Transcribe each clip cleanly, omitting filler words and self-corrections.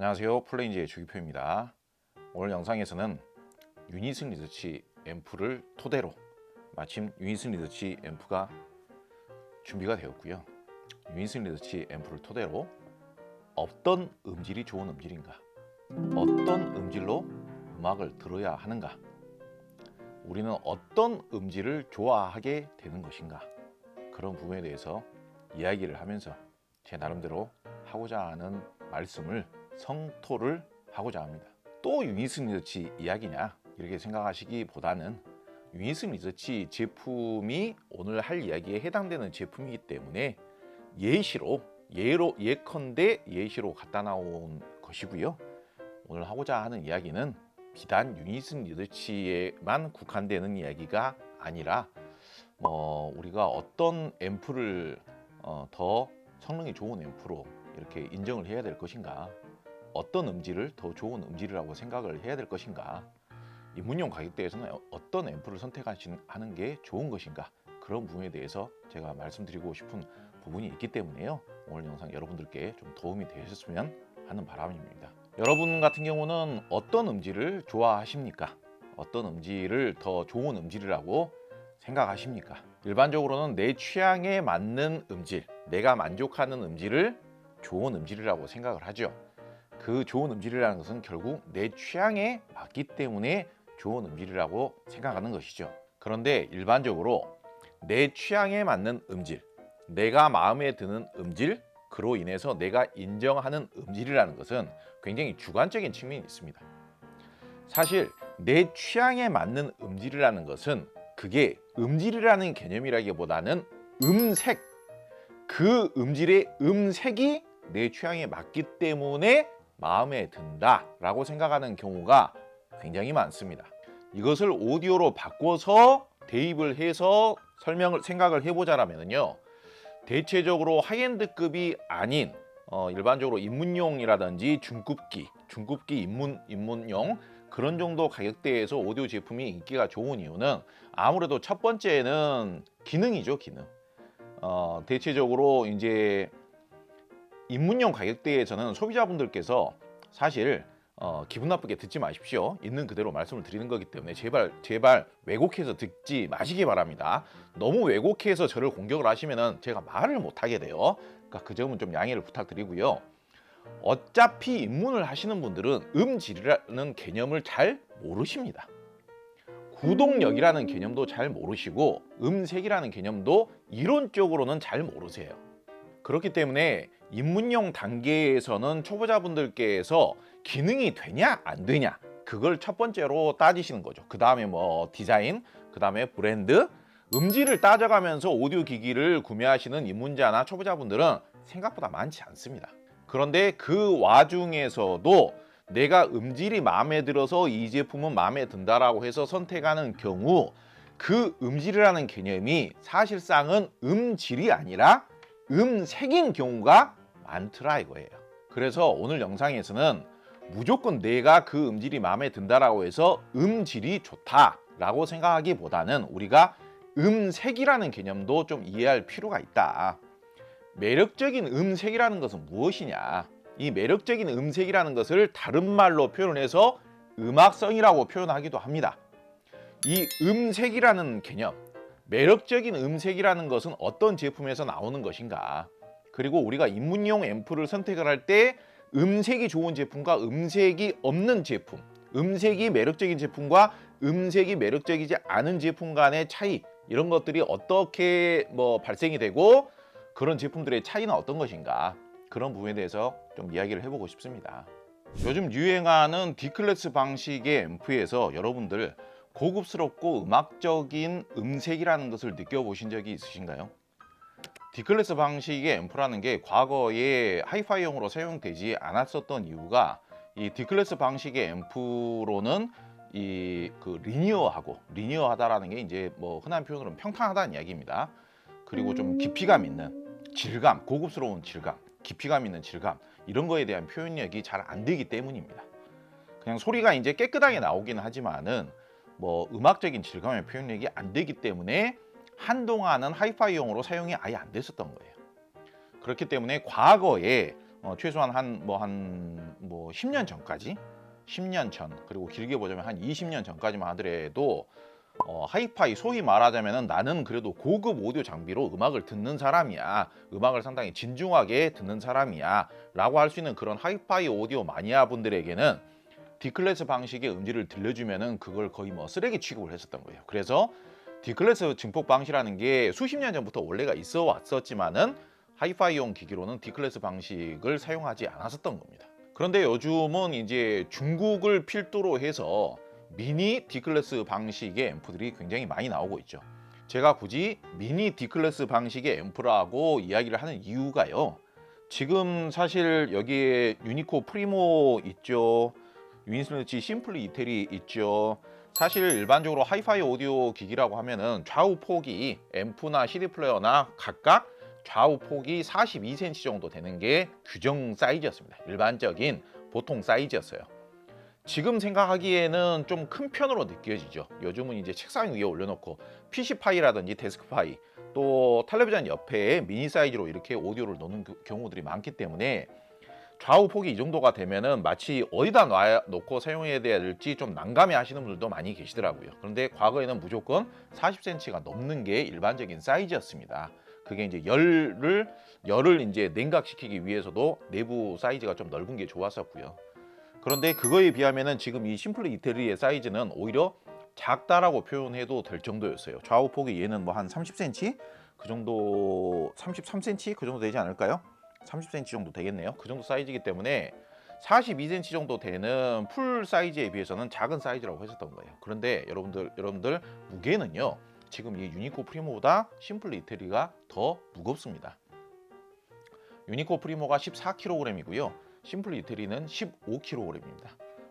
안녕하세요. 플레인즈의 주기표입니다. 오늘 영상에서는 유니슨 리서치 앰프를 토대로 마침 유니슨 리서치 앰프가 준비가 되었고요. 유니슨 리서치 앰프를 토대로 어떤 음질이 좋은 음질인가, 어떤 음질로 음악을 들어야 하는가, 우리는 어떤 음질을 좋아하게 되는 것인가, 그런 부분에 대해서 이야기를 하면서 제 나름대로 하고자 하는 말씀을 성토를 하고자 합니다. 또 유니슨 리서치 이야기냐 이렇게 생각하시기보다는 유니슨 리서치 제품이 오늘 할 이야기에 해당되는 제품이기 때문에 예컨대 예시로 갖다 나온 것이고요. 오늘 하고자 하는 이야기는 비단 유니슨 리서치에만 국한되는 이야기가 아니라 우리가 어떤 앰프를 더 성능이 좋은 앰프로 이렇게 인정을 해야 될 것인가, 어떤 음질을 더 좋은 음질이라고 생각을 해야 될 것인가, 입문용 가격대에서는 어떤 앰프를 선택하는 게 좋은 것인가, 그런 부분에 대해서 제가 말씀드리고 싶은 부분이 있기 때문에요. 오늘 영상 여러분들께 좀 도움이 되셨으면 하는 바람입니다. 여러분 같은 경우는 어떤 음질을 좋아하십니까? 어떤 음질을 더 좋은 음질이라고 생각하십니까? 일반적으로는 내 취향에 맞는 음질, 내가 만족하는 음질을 좋은 음질이라고 생각을 하죠. 그 좋은 음질이라는 것은 결국 내 취향에 맞기 때문에 좋은 음질이라고 생각하는 것이죠. 그런데 일반적으로 내 취향에 맞는 음질, 내가 마음에 드는 음질, 그로 인해서 내가 인정하는 음질이라는 것은 굉장히 주관적인 측면이 있습니다. 사실 내 취향에 맞는 음질이라는 것은 그게 음질이라는 개념이라기보다는 음색, 그 음질의 음색이 내 취향에 맞기 때문에 마음에 든다라고 생각하는 경우가 굉장히 많습니다. 이것을 오디오로 바꿔서 대입을 해서 생각을 해보자면요, 대체적으로 하이엔드급이 아닌 일반적으로 입문용이라든지 중급기 입문용 그런 정도 가격대에서 오디오 제품이 인기가 좋은 이유는 아무래도 첫 번째는 기능이죠, 기능. 대체적으로 이제 입문용 가격대에서는 소비자분들께서 사실 기분 나쁘게 듣지 마십시오. 있는 그대로 말씀을 드리는 거기 때문에 제발 왜곡해서 듣지 마시기 바랍니다. 너무 왜곡해서 저를 공격을 하시면은 제가 말을 못 하게 돼요. 그러니까 그 점은 좀 양해를 부탁드리고요. 어차피 입문을 하시는 분들은 음질이라는 개념을 잘 모르십니다. 구동력이라는 개념도 잘 모르시고 음색이라는 개념도 이론적으로는 잘 모르세요. 그렇기 때문에 입문용 단계에서는 초보자분들께서 기능이 되냐 안 되냐 그걸 첫 번째로 따지시는 거죠. 그 다음에 디자인, 그 다음에 브랜드, 음질을 따져가면서 오디오 기기를 구매하시는 입문자나 초보자분들은 생각보다 많지 않습니다. 그런데 그 와중에서도 내가 음질이 마음에 들어서 이 제품은 마음에 든다라고 해서 선택하는 경우 그 음질이라는 개념이 사실상은 음질이 아니라 음색인 경우가 많더라 이거예요. 그래서 오늘 영상에서는 무조건 내가 그 음질이 마음에 든다라고 해서 음질이 좋다라고 생각하기보다는 우리가 음색이라는 개념도 좀 이해할 필요가 있다. 매력적인 음색이라는 것은 무엇이냐? 이 매력적인 음색이라는 것을 다른 말로 표현해서 음악성이라고 표현하기도 합니다. 이 음색이라는 개념, 매력적인 음색이라는 것은 어떤 제품에서 나오는 것인가? 그리고 우리가 입문용 앰프를 선택을 할 때 음색이 좋은 제품과 음색이 없는 제품, 음색이 매력적인 제품과 음색이 매력적이지 않은 제품 간의 차이, 이런 것들이 어떻게 발생이 되고 그런 제품들의 차이는 어떤 것인가, 그런 부분에 대해서 좀 이야기를 해보고 싶습니다. 요즘 유행하는 D클래스 방식의 앰프에서 여러분들 고급스럽고 음악적인 음색이라는 것을 느껴보신 적이 있으신가요? D클래스 방식의 앰프라는 게 과거에 하이파이용으로 사용되지 않았었던 이유가 이 D클래스 방식의 앰프로는 리니어하다라는 게 이제 흔한 표현으로는 평탄하다는 이야기입니다. 그리고 좀 깊이감 있는 질감, 고급스러운 질감, 깊이감 있는 질감, 이런 거에 대한 표현력이 잘 안 되기 때문입니다. 그냥 소리가 이제 깨끗하게 나오기는 하지만은 음악적인 질감의 표현력이 안 되기 때문에 한동안은 하이파이용으로 사용이 아예 안 됐었던 거예요. 그렇기 때문에 과거에 최소한 한 10년 전까지 10년 전 그리고 길게 보자면 한 20년 전까지만 하더라도 하이파이 소위 말하자면은 나는 그래도 고급 오디오 장비로 음악을 듣는 사람이야. 음악을 상당히 진중하게 듣는 사람이야. 라고 할 수 있는 그런 하이파이 오디오 마니아 분들에게는 D클래스 방식의 음질을 들려주면은 그걸 거의 쓰레기 취급을 했었던 거예요. 그래서 D클래스 증폭 방식이라는 게 수십 년 전부터 원래가 있어 왔었지만은 하이파이용 기기로는 D클래스 방식을 사용하지 않았었던 겁니다. 그런데 요즘은 이제 중국을 필두로 해서 미니 D클래스 방식의 앰프들이 굉장히 많이 나오고 있죠. 제가 굳이 미니 D클래스 방식의 앰프라고 이야기를 하는 이유가요. 지금 사실 여기에 유니코 프리모 있죠. 유니슨리더치 심플리 이태리 있죠. 사실 일반적으로 하이파이 오디오 기기라고 하면은 좌우 폭이 앰프나 CD 플레이어나 각각 좌우 폭이 42cm 정도 되는 게 규정 사이즈였습니다. 일반적인 보통 사이즈였어요. 지금 생각하기에는 좀 큰 편으로 느껴지죠. 요즘은 이제 책상 위에 올려놓고 PC파이라든지 데스크파이 또 텔레비전 옆에 미니 사이즈로 이렇게 오디오를 놓는 경우들이 많기 때문에 좌우 폭이 이 정도가 되면은 마치 어디다 놓고 사용해야 될지 좀 난감해 하시는 분들도 많이 계시더라고요. 그런데 과거에는 무조건 40cm가 넘는 게 일반적인 사이즈였습니다. 그게 이제 열을 이제 냉각시키기 위해서도 내부 사이즈가 좀 넓은 게 좋았었고요. 그런데 그거에 비하면은 지금 이 심플리 이태리의 사이즈는 오히려 작다라고 표현해도 될 정도였어요. 좌우 폭이 얘는 한 30cm 그 정도, 33cm 그 정도 되지 않을까요? 30cm 정도 되겠네요. 그 정도 사이즈이기 때문에 42cm 정도 되는 풀 사이즈에 비해서는 작은 사이즈라고 했었던 거예요. 그런데 여러분들 무게는요. 지금 이 유니코 프리모보다 심플리 이태리가 더 무겁습니다. 유니코 프리모가 14kg이고요. 심플리 이태리는 15kg입니다.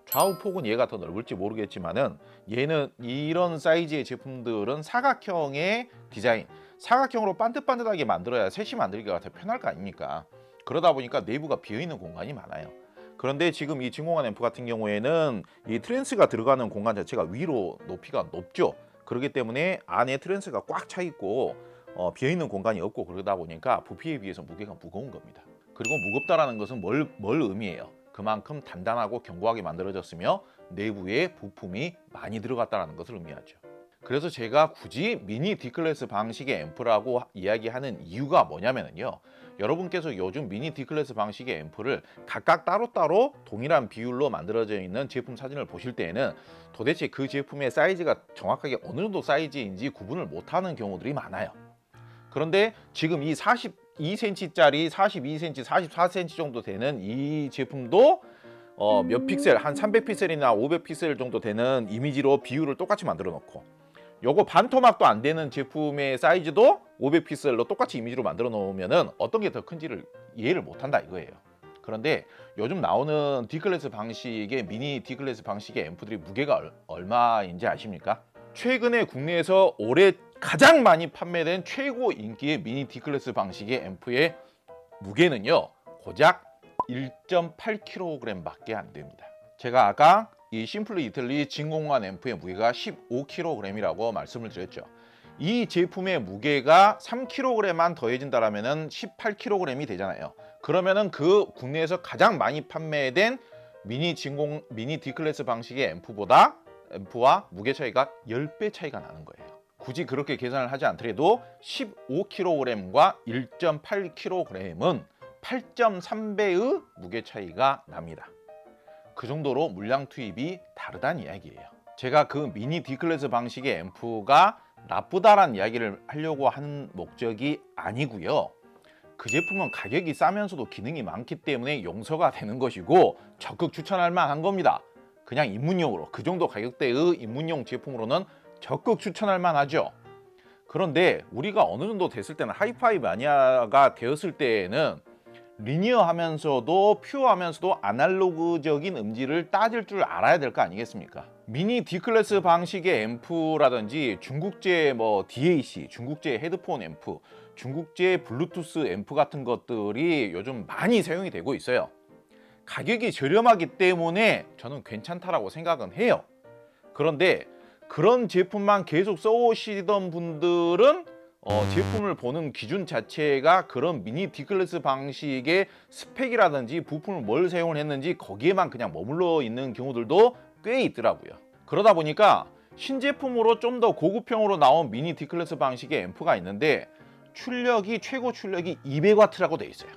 좌우 폭은 얘가 더 넓을지 모르겠지만은 얘는 이런 사이즈의 제품들은 사각형의 디자인, 사각형으로 반듯반듯하게 만들어야 셋이 만들기가 더 편할 거 아닙니까? 그러다 보니까 내부가 비어있는 공간이 많아요. 그런데 지금 이 진공관 앰프 같은 경우에는 이 트랜스가 들어가는 공간 자체가 위로 높이가 높죠. 그렇기 때문에 안에 트랜스가 꽉 차 있고 비어있는 공간이 없고 그러다 보니까 부피에 비해서 무게가 무거운 겁니다. 그리고 무겁다라는 것은 뭘 의미해요? 그만큼 단단하고 견고하게 만들어졌으며 내부에 부품이 많이 들어갔다는 것을 의미하죠. 그래서 제가 굳이 미니 D클래스 방식의 앰프라고 이야기하는 이유가 뭐냐면요. 여러분께서 요즘 미니 D클래스 방식의 앰프를 각각 따로따로 동일한 비율로 만들어져 있는 제품 사진을 보실 때에는 도대체 그 제품의 사이즈가 정확하게 어느 정도 사이즈인지 구분을 못하는 경우들이 많아요. 그런데 지금 이 42cm짜리 42cm, 44cm 정도 되는 이 제품도 몇 픽셀, 한 300픽셀이나 500픽셀 정도 되는 이미지로 비율을 똑같이 만들어 놓고 요거 반토막도 안 되는 제품의 사이즈도 500픽셀로 똑같이 이미지로 만들어 놓으면은 어떤 게 더 큰지를 이해를 못 한다 이거예요. 그런데 요즘 나오는 D클래스 방식의 미니 D클래스 방식의 앰프들이 무게가 얼마인지 아십니까? 최근에 국내에서 올해 가장 많이 판매된 최고 인기의 미니 D클래스 방식의 앰프의 무게는요. 고작 1.8kg 밖에 안 됩니다. 제가 아까 이 심플리 이틀리 진공관 앰프의 무게가 15kg이라고 말씀을 드렸죠. 이 제품의 무게가 3kg만 더해진다라면은 18kg이 되잖아요. 그러면은 그 국내에서 가장 많이 판매된 미니 D클래스 방식의 앰프와 무게 차이가 10배 차이가 나는 거예요. 굳이 그렇게 계산을 하지 않더라도 15kg과 1.8kg은 8.3배의 무게 차이가 납니다. 그 정도로 물량 투입이 다르다는 이야기예요. 제가 그 미니 D클래스 방식의 앰프가 나쁘다라는 이야기를 하려고 하는 목적이 아니고요. 그 제품은 가격이 싸면서도 기능이 많기 때문에 용서가 되는 것이고 적극 추천할 만한 겁니다. 그냥 입문용으로 그 정도 가격대의 입문용 제품으로는 적극 추천할 만하죠. 그런데 우리가 어느 정도 됐을 때는 하이파이 마니아가 되었을 때에는 리니어하면서도 퓨어하면서도 아날로그적인 음질을 따질 줄 알아야 될 거 아니겠습니까? 미니 D클래스 방식의 앰프라든지 중국제 DAC, 중국제 헤드폰 앰프, 중국제 블루투스 앰프 같은 것들이 요즘 많이 사용이 되고 있어요. 가격이 저렴하기 때문에 저는 괜찮다라고 생각은 해요. 그런데 그런 제품만 계속 써오시던 분들은 제품을 보는 기준 자체가 그런 미니 D클래스 방식의 스펙이라든지 부품을 뭘 사용을 했는지 거기에만 그냥 머물러 있는 경우들도 꽤 있더라고요. 그러다 보니까 신제품으로 좀 더 고급형으로 나온 미니 D클래스 방식의 앰프가 있는데 최고 출력이 200W라고 돼 있어요.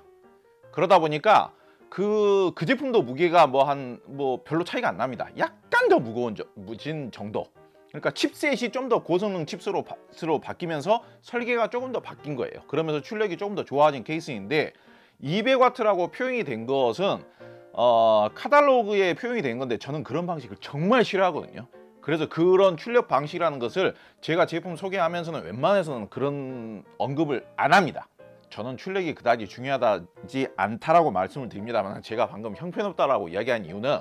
그러다 보니까 그 제품도 무게가 별로 차이가 안 납니다. 약간 더 무거워진 정도. 그러니까 칩셋이 좀 더 고성능 칩스로 바뀌면서 설계가 조금 더 바뀐 거예요. 그러면서 출력이 조금 더 좋아진 케이스인데 200W라고 표현이 된 것은 카탈로그에 표현이 된 건데 저는 그런 방식을 정말 싫어하거든요. 그래서 그런 출력 방식이라는 것을 제가 제품 소개하면서는 웬만해서는 그런 언급을 안 합니다. 저는 출력이 그다지 중요하지 않다라고 말씀을 드립니다만 제가 방금 형편없다라고 이야기한 이유는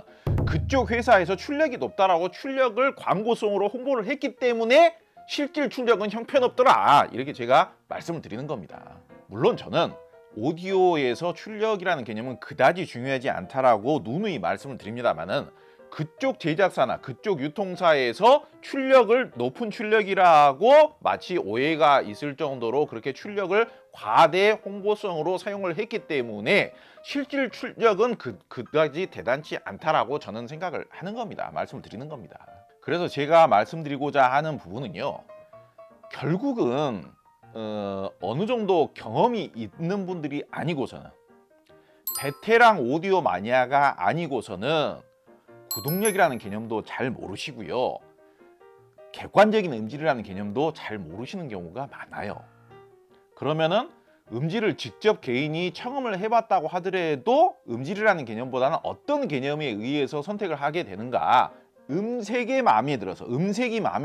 그쪽 회사에서 출력이 높다라고 출력을 광고성으로 홍보를 했기 때문에 실질 출력은 형편없더라 이렇게 제가 말씀을 드리는 겁니다. 물론 저는 오디오에서 출력이라는 개념은 그다지 중요하지 않다라고 누누이 말씀을 드립니다만은 그쪽 제작사나 그쪽 유통사에서 출력을 높은 출력이라고 마치 오해가 있을 정도로 그렇게 출력을 과대 홍보성으로 사용을 했기 때문에 실질 출력은 그다지 대단치 않다라고 저는 생각을 하는 겁니다. 말씀을 드리는 겁니다. 그래서 제가 말씀드리고자 하는 부분은요. 결국은 어느 정도 경험이 있는 분들이 아니고서는 베테랑 오디오 마니아가 아니고서는 구동력이라는 개념도 잘 모르시고요. 객관적인 음질이라는 개념도 잘 모르시는 경우가 많아요. 그러면은 음질을 직접 개인이 청음을 해봤다고 하더라도 음질이라는 개념보다는 어떤 개념에 의해서 선택을 하게 되는가, 음색이 마음에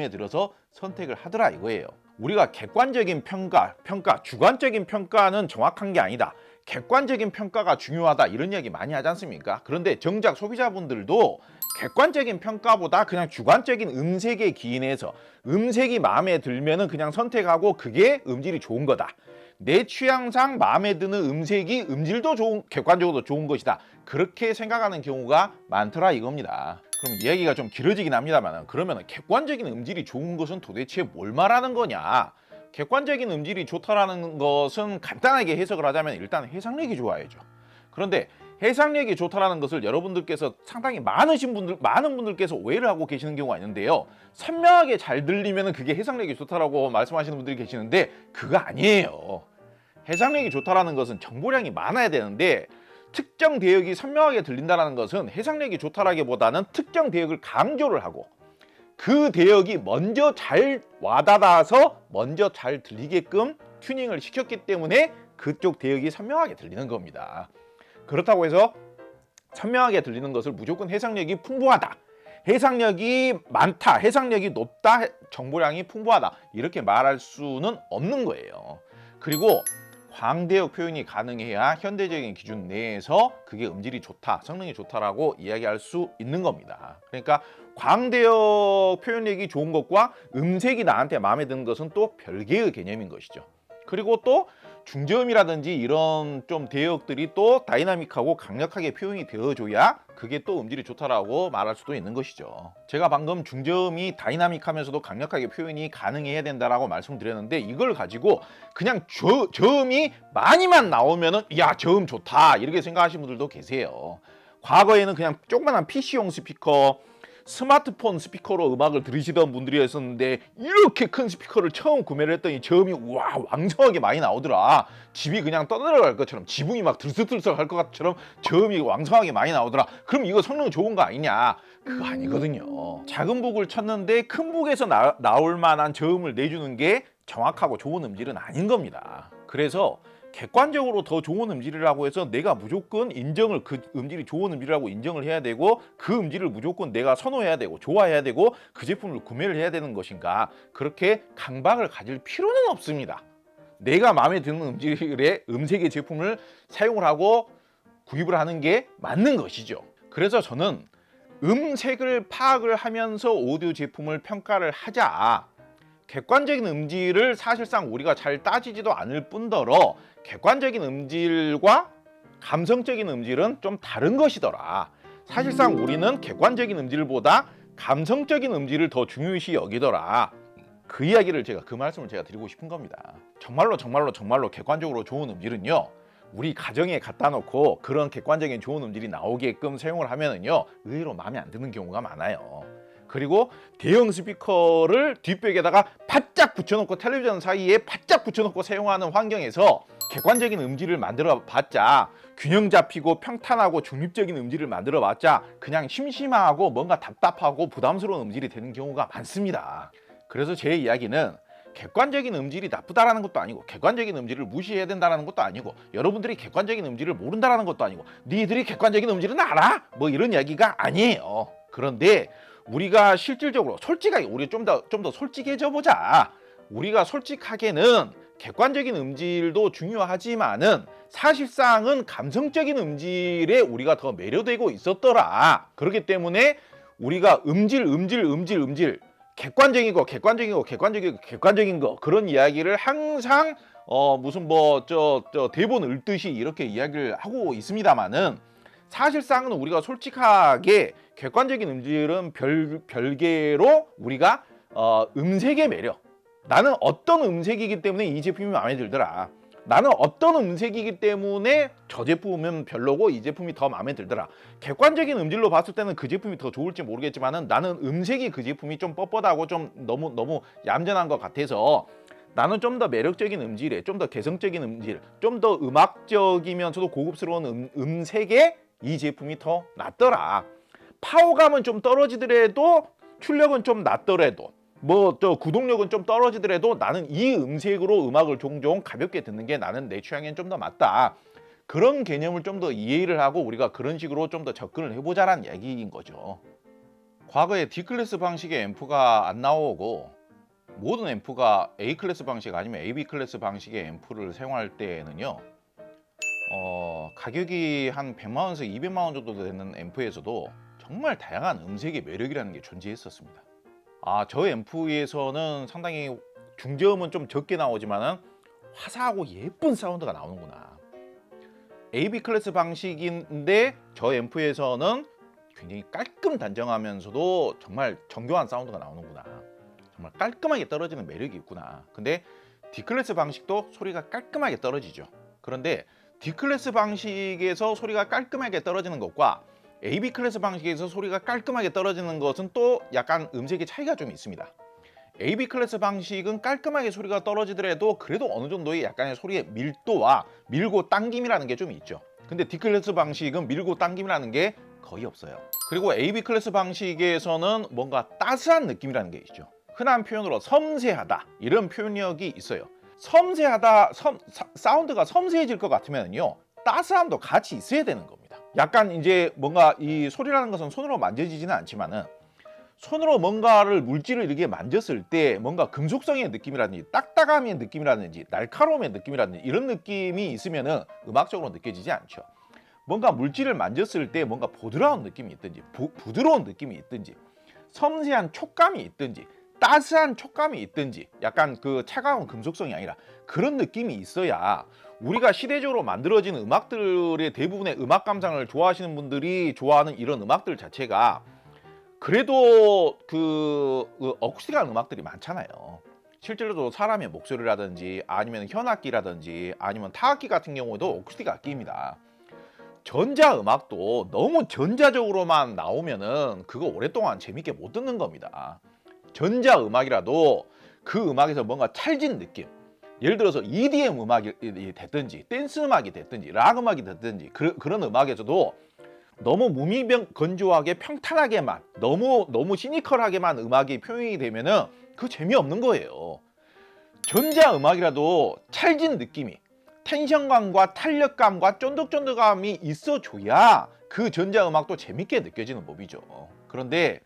들어서 선택을 하더라 이거예요. 우리가 객관적인 평가, 주관적인 평가는 정확한 게 아니다. 객관적인 평가가 중요하다 이런 이야기 많이 하지 않습니까? 그런데 정작 소비자분들도 객관적인 평가보다 그냥 주관적인 음색에 기인해서 음색이 마음에 들면은 그냥 선택하고 그게 음질이 좋은 거다. 내 취향상 마음에 드는 음색이 음질도 객관적으로 좋은 것이다. 그렇게 생각하는 경우가 많더라 이겁니다. 그럼 이야기가 좀 길어지긴 합니다만 그러면 객관적인 음질이 좋은 것은 도대체 뭘 말하는 거냐? 객관적인 음질이 좋다라는 것은 간단하게 해석을 하자면 일단 해상력이 좋아야죠. 그런데 해상력이 좋다라는 것을 여러분들께서 상당히 많은 분들께서 오해를 하고 계시는 경우가 있는데요. 선명하게 잘 들리면 그게 해상력이 좋다라고 말씀하시는 분들이 계시는데 그거 아니에요. 해상력이 좋다라는 것은 정보량이 많아야 되는데 특정 대역이 선명하게 들린다는 것은 해상력이 좋다라기보다는 특정 대역을 강조를 하고 그 대역이 먼저 잘 와닿아서 먼저 잘 들리게끔 튜닝을 시켰기 때문에 그쪽 대역이 선명하게 들리는 겁니다. 그렇다고 해서 선명하게 들리는 것을 무조건 해상력이 풍부하다, 해상력이 많다, 해상력이 높다, 정보량이 풍부하다 이렇게 말할 수는 없는 거예요. 그리고 광대역 표현이 가능해야 현대적인 기준 내에서 그게 음질이 좋다, 성능이 좋다라고 이야기할 수 있는 겁니다. 그러니까 광대역 표현력이 좋은 것과 음색이 나한테 마음에 드는 것은 또 별개의 개념인 것이죠. 그리고 또 중저음이라든지 이런 좀 대역들이 또 다이나믹하고 강력하게 표현이 되어줘야 그게 또 음질이 좋다라고 말할 수도 있는 것이죠. 제가 방금 중저음이 다이나믹하면서도 강력하게 표현이 가능해야 된다라고 말씀드렸는데 이걸 가지고 그냥 저음이 많이만 나오면은 야 저음 좋다 이렇게 생각하시는 분들도 계세요. 과거에는 그냥 조그만한 PC용 스피커, 스마트폰 스피커로 음악을 들으시던 분들이 있었는데 이렇게 큰 스피커를 처음 구매를 했더니 저음이 와 왕성하게 많이 나오더라. 집이 그냥 떠들어갈 것처럼, 지붕이 막 들썩들썩 할 것처럼 저음이 왕성하게 많이 나오더라. 그럼 이거 성능 좋은 거 아니냐? 그거 아니거든요. 작은 북을 쳤는데 큰 북에서 나올 만한 저음을 내주는 게 정확하고 좋은 음질은 아닌 겁니다. 그래서 객관적으로 더 좋은 음질이라고 해서 내가 무조건 그 음질이 좋은 음질이라고 인정을 해야 되고 그 음질을 무조건 내가 선호해야 되고 좋아해야 되고 그 제품을 구매를 해야 되는 것인가, 그렇게 강박을 가질 필요는 없습니다. 내가 마음에 드는 음질의 음색의 제품을 사용을 하고 구입을 하는 게 맞는 것이죠. 그래서 저는 음색을 파악을 하면서 오디오 제품을 평가를 하자. 객관적인 음질을 사실상 우리가 잘 따지지도 않을 뿐더러 객관적인 음질과 감성적인 음질은 좀 다른 것이더라. 사실상 우리는 객관적인 음질보다 감성적인 음질을 더 중요시 여기더라. 그 이야기를 그 말씀을 제가 드리고 싶은 겁니다. 정말로 객관적으로 좋은 음질은요, 우리 가정에 갖다 놓고 그런 객관적인 좋은 음질이 나오게끔 사용을 하면은요, 의외로 마음에 안 드는 경우가 많아요. 그리고 대형 스피커를 뒷백에다가 바짝 붙여놓고 텔레비전 사이에 바짝 붙여놓고 사용하는 환경에서 객관적인 음질을 만들어 봤자, 균형 잡히고 평탄하고 중립적인 음질을 만들어 봤자 그냥 심심하고 뭔가 답답하고 부담스러운 음질이 되는 경우가 많습니다. 그래서 제 이야기는 객관적인 음질이 나쁘다라는 것도 아니고, 객관적인 음질을 무시해야 된다는 것도 아니고, 여러분들이 객관적인 음질을 모른다라는 것도 아니고, 니들이 객관적인 음질은 알아? 뭐 이런 이야기가 아니에요. 그런데 우리가 실질적으로 솔직하게, 우리 좀 더 솔직해져 보자. 우리가 솔직하게는 객관적인 음질도 중요하지만은 사실상은 감성적인 음질에 우리가 더 매료되고 있었더라. 그렇기 때문에 우리가 음질 객관적인 거 그런 이야기를 항상 무슨 대본 읽듯이 이렇게 이야기를 하고 있습니다만은, 사실상은 우리가 솔직하게 객관적인 음질은 별개로 우리가 음색의 매력, 나는 어떤 음색이기 때문에 이 제품이 마음에 들더라, 나는 어떤 음색이기 때문에 저 제품은 별로고 이 제품이 더 마음에 들더라. 객관적인 음질로 봤을 때는 그 제품이 더 좋을지 모르겠지만은, 나는 음색이 그 제품이 좀 뻣뻣하고 좀 너무 얌전한 것 같아서 나는 좀 더 매력적인 음질에, 좀 더 개성적인 음질, 좀 더 음악적이면서도 고급스러운 음색에 이 제품이 더 낫더라. 파워감은 좀 떨어지더라도, 출력은 좀 낮더라도, 구동력은 좀 떨어지더라도 나는 이 음색으로 음악을 종종 가볍게 듣는 게 나는 내 취향엔 좀 더 맞다. 그런 개념을 좀 더 이해를 하고 우리가 그런 식으로 좀 더 접근을 해보자라는 얘기인 거죠. 과거에 D클래스 방식의 앰프가 안 나오고 모든 앰프가 A클래스 방식 아니면 AB클래스 방식의 앰프를 사용할 때에는요, 가격이 한 100만 원에서 200만 원 정도 되는 앰프에서도 정말 다양한 음색의 매력이라는 게 존재했었습니다. 저 앰프에서는 상당히 중저음은 좀 적게 나오지만은 화사하고 예쁜 사운드가 나오는구나. AB 클래스 방식인데 저 앰프에서는 굉장히 깔끔 단정하면서도 정말 정교한 사운드가 나오는구나. 정말 깔끔하게 떨어지는 매력이 있구나. 근데 D클래스 방식도 소리가 깔끔하게 떨어지죠. 그런데 D클래스 방식에서 소리가 깔끔하게 떨어지는 것과 AB 클래스 방식에서 소리가 깔끔하게 떨어지는 것은 또 약간 음색의 차이가 좀 있습니다. AB 클래스 방식은 깔끔하게 소리가 떨어지더라도 그래도 어느 정도의 약간의 소리의 밀도와 밀고 당김이라는 게 좀 있죠. 근데 D 클래스 방식은 밀고 당김이라는 게 거의 없어요. 그리고 AB 클래스 방식에서는 뭔가 따스한 느낌이라는 게 있죠. 흔한 표현으로 섬세하다, 이런 표현력이 있어요. 섬세하다, 사운드가 섬세해질 것 같으면요, 따스함도 같이 있어야 되는 겁니다. 약간 이제 뭔가 이 소리라는 것은 손으로 만져지지는 않지만은, 손으로 뭔가를 물질을 이렇게 만졌을 때 뭔가 금속성의 느낌이라든지 딱딱함의 느낌이라든지 날카로움의 느낌이라든지 이런 느낌이 있으면은 음악적으로 느껴지지 않죠. 뭔가 물질을 만졌을 때 뭔가 보드라운 느낌이 있든지 부드러운 느낌이 있든지 섬세한 촉감이 있든지 따스한 촉감이 있든지, 약간 그 차가운 금속성이 아니라 그런 느낌이 있어야 우리가 시대적으로 만들어진 음악들의 대부분의 음악 감상을 좋아하시는 분들이 좋아하는 이런 음악들 자체가 그래도 어쿠스틱한 음악들이 많잖아요. 실제로도 사람의 목소리라든지 아니면 현악기라든지 아니면 타악기 같은 경우에도 어쿠스틱 악기입니다. 전자 음악도 너무 전자적으로만 나오면은 그거 오랫동안 재밌게 못 듣는 겁니다. 전자 음악이라도 그 음악에서 뭔가 찰진 느낌, 예를 들어서 EDM 음악이 됐든지 댄스 음악이 됐든지 락 음악이 됐든지 그런 음악에서도 너무 무미건조하게 평탄하게만, 너무 시니컬하게만 음악이 표현이 되면은 그 재미없는 거예요. 전자 음악이라도 찰진 느낌이, 텐션감과 탄력감과 쫀득쫀득함이 있어줘야 그 전자 음악도 재밌게 느껴지는 법이죠. 그런데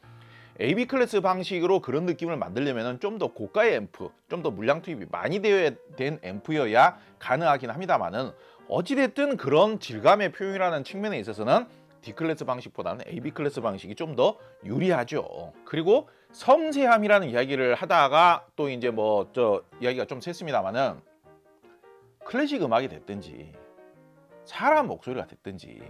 AB 클래스 방식으로 그런 느낌을 만들려면 좀 더 고가의 앰프, 좀 더 물량 투입이 많이 되어야 된 앰프여야 가능하긴 합니다만은, 어찌됐든 그런 질감의 표현이라는 측면에 있어서는 D 클래스 방식보다는 AB 클래스 방식이 좀 더 유리하죠. 그리고 섬세함이라는 이야기를 하다가 또 이제 이야기가 좀 샜습니다만은, 클래식 음악이 됐든지 사람 목소리가 됐든지,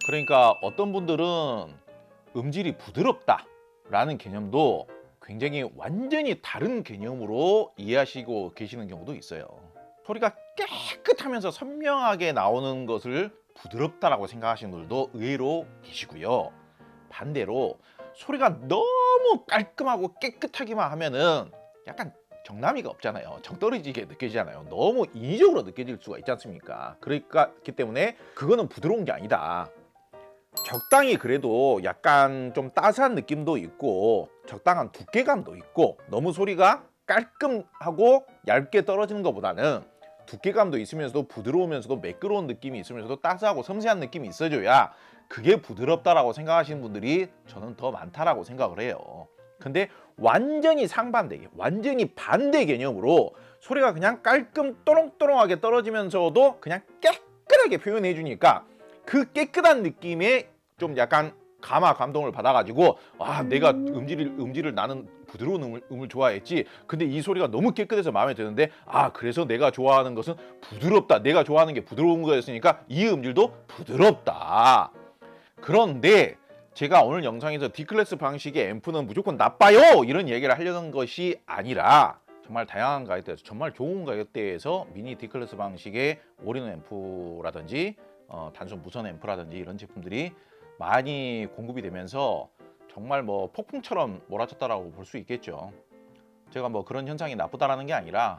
그러니까 어떤 분들은 음질이 부드럽다라는 개념도 굉장히 완전히 다른 개념으로 이해하시고 계시는 경우도 있어요. 소리가 깨끗하면서 선명하게 나오는 것을 부드럽다라고 생각하시는 분들도 의외로 계시고요. 반대로 소리가 너무 깔끔하고 깨끗하기만 하면은 약간 정남이가 없잖아요. 정떨어지게 느껴지잖아요. 너무 인위적으로 느껴질 수가 있지 않습니까? 그렇기 때문에 그거는 부드러운 게 아니다. 적당히 그래도 약간 좀 따스한 느낌도 있고 적당한 두께감도 있고 너무 소리가 깔끔하고 얇게 떨어지는 것보다는 두께감도 있으면서도 부드러우면서도 매끄러운 느낌이 있으면서도 따스하고 섬세한 느낌이 있어줘야 그게 부드럽다라고 생각하시는 분들이 저는 더 많다라고 생각을 해요. 근데 완전히 상반대, 완전히 반대 개념으로 소리가 그냥 깔끔 또롱또롱하게 떨어지면서도 그냥 깨끗하게 표현해 주니까 그 깨끗한 느낌에 좀 약간 감동을 받아가지고 내가 음질을 나는 부드러운 음을 좋아했지. 근데 이 소리가 너무 깨끗해서 마음에 드는데 그래서 내가 좋아하는 것은 부드럽다. 내가 좋아하는 게 부드러운 거였으니까 이 음질도 부드럽다. 그런데 제가 오늘 영상에서 D클래스 방식의 앰프는 무조건 나빠요 이런 얘기를 하려는 것이 아니라 정말 다양한 가격대에서 정말 좋은 가격대에서 미니 D클래스 방식의 올인원 앰프라든지 단순 무선 앰프라든지 이런 제품들이 많이 공급이 되면서 정말 뭐 폭풍처럼 몰아쳤다라고 볼 수 있겠죠. 제가 뭐 그런 현상이 나쁘다라는 게 아니라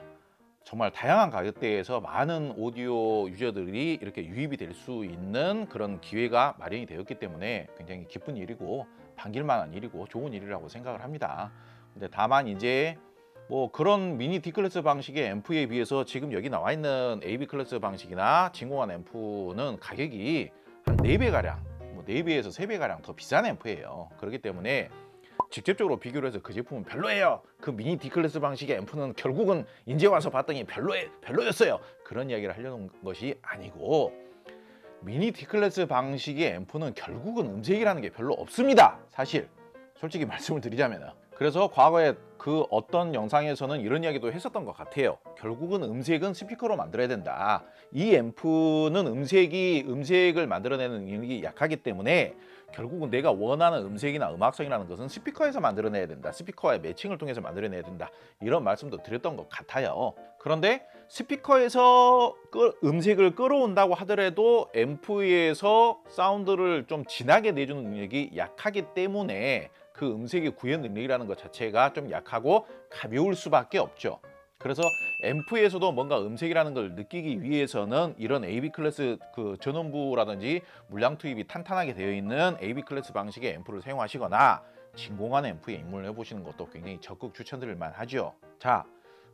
정말 다양한 가격대에서 많은 오디오 유저들이 이렇게 유입이 될 수 있는 그런 기회가 마련이 되었기 때문에 굉장히 기쁜 일이고 반길만한 일이고 좋은 일이라고 생각을 합니다. 근데 다만 이제 뭐 그런 미니 D클래스 방식의 앰프에 비해서 지금 여기 나와 있는 AB 클래스 방식이나 진공관 앰프는 가격이 한 4배가량, 뭐 4배에서 3배가량 더 비싼 앰프예요. 그렇기 때문에 직접적으로 비교를 해서 그 제품은 별로예요. 그 미니 D클래스 방식의 앰프는 결국은 이제 와서 봤더니 별로였어요. 그런 이야기를 하려는 것이 아니고 미니 D클래스 방식의 앰프는 결국은 음색이라는 게 별로 없습니다. 사실 솔직히 말씀을 드리자면은. 그래서 과거에 그 어떤 영상에서는 이런 이야기도 했었던 것 같아요. 결국은 음색은 스피커로 만들어야 된다. 이 앰프는 음색을 만들어내는 능력이 약하기 때문에 결국은 내가 원하는 음색이나 음악성이라는 것은 스피커에서 만들어내야 된다. 스피커와의 매칭을 통해서 만들어내야 된다. 이런 말씀도 드렸던 것 같아요. 그런데 스피커에서 음색을 끌어온다고 하더라도 앰프에서 사운드를 좀 진하게 내주는 능력이 약하기 때문에 그 음색의 구현 능력이라는 것 자체가 좀 약하고 가벼울 수밖에 없죠. 그래서 앰프에서도 뭔가 음색이라는 걸 느끼기 위해서는 이런 AB 클래스 그 전원부라든지 물량 투입이 탄탄하게 되어 있는 AB 클래스 방식의 앰프를 사용하시거나 진공관 앰프에 입문을 해보시는 것도 굉장히 적극 추천드릴 만하죠. 자,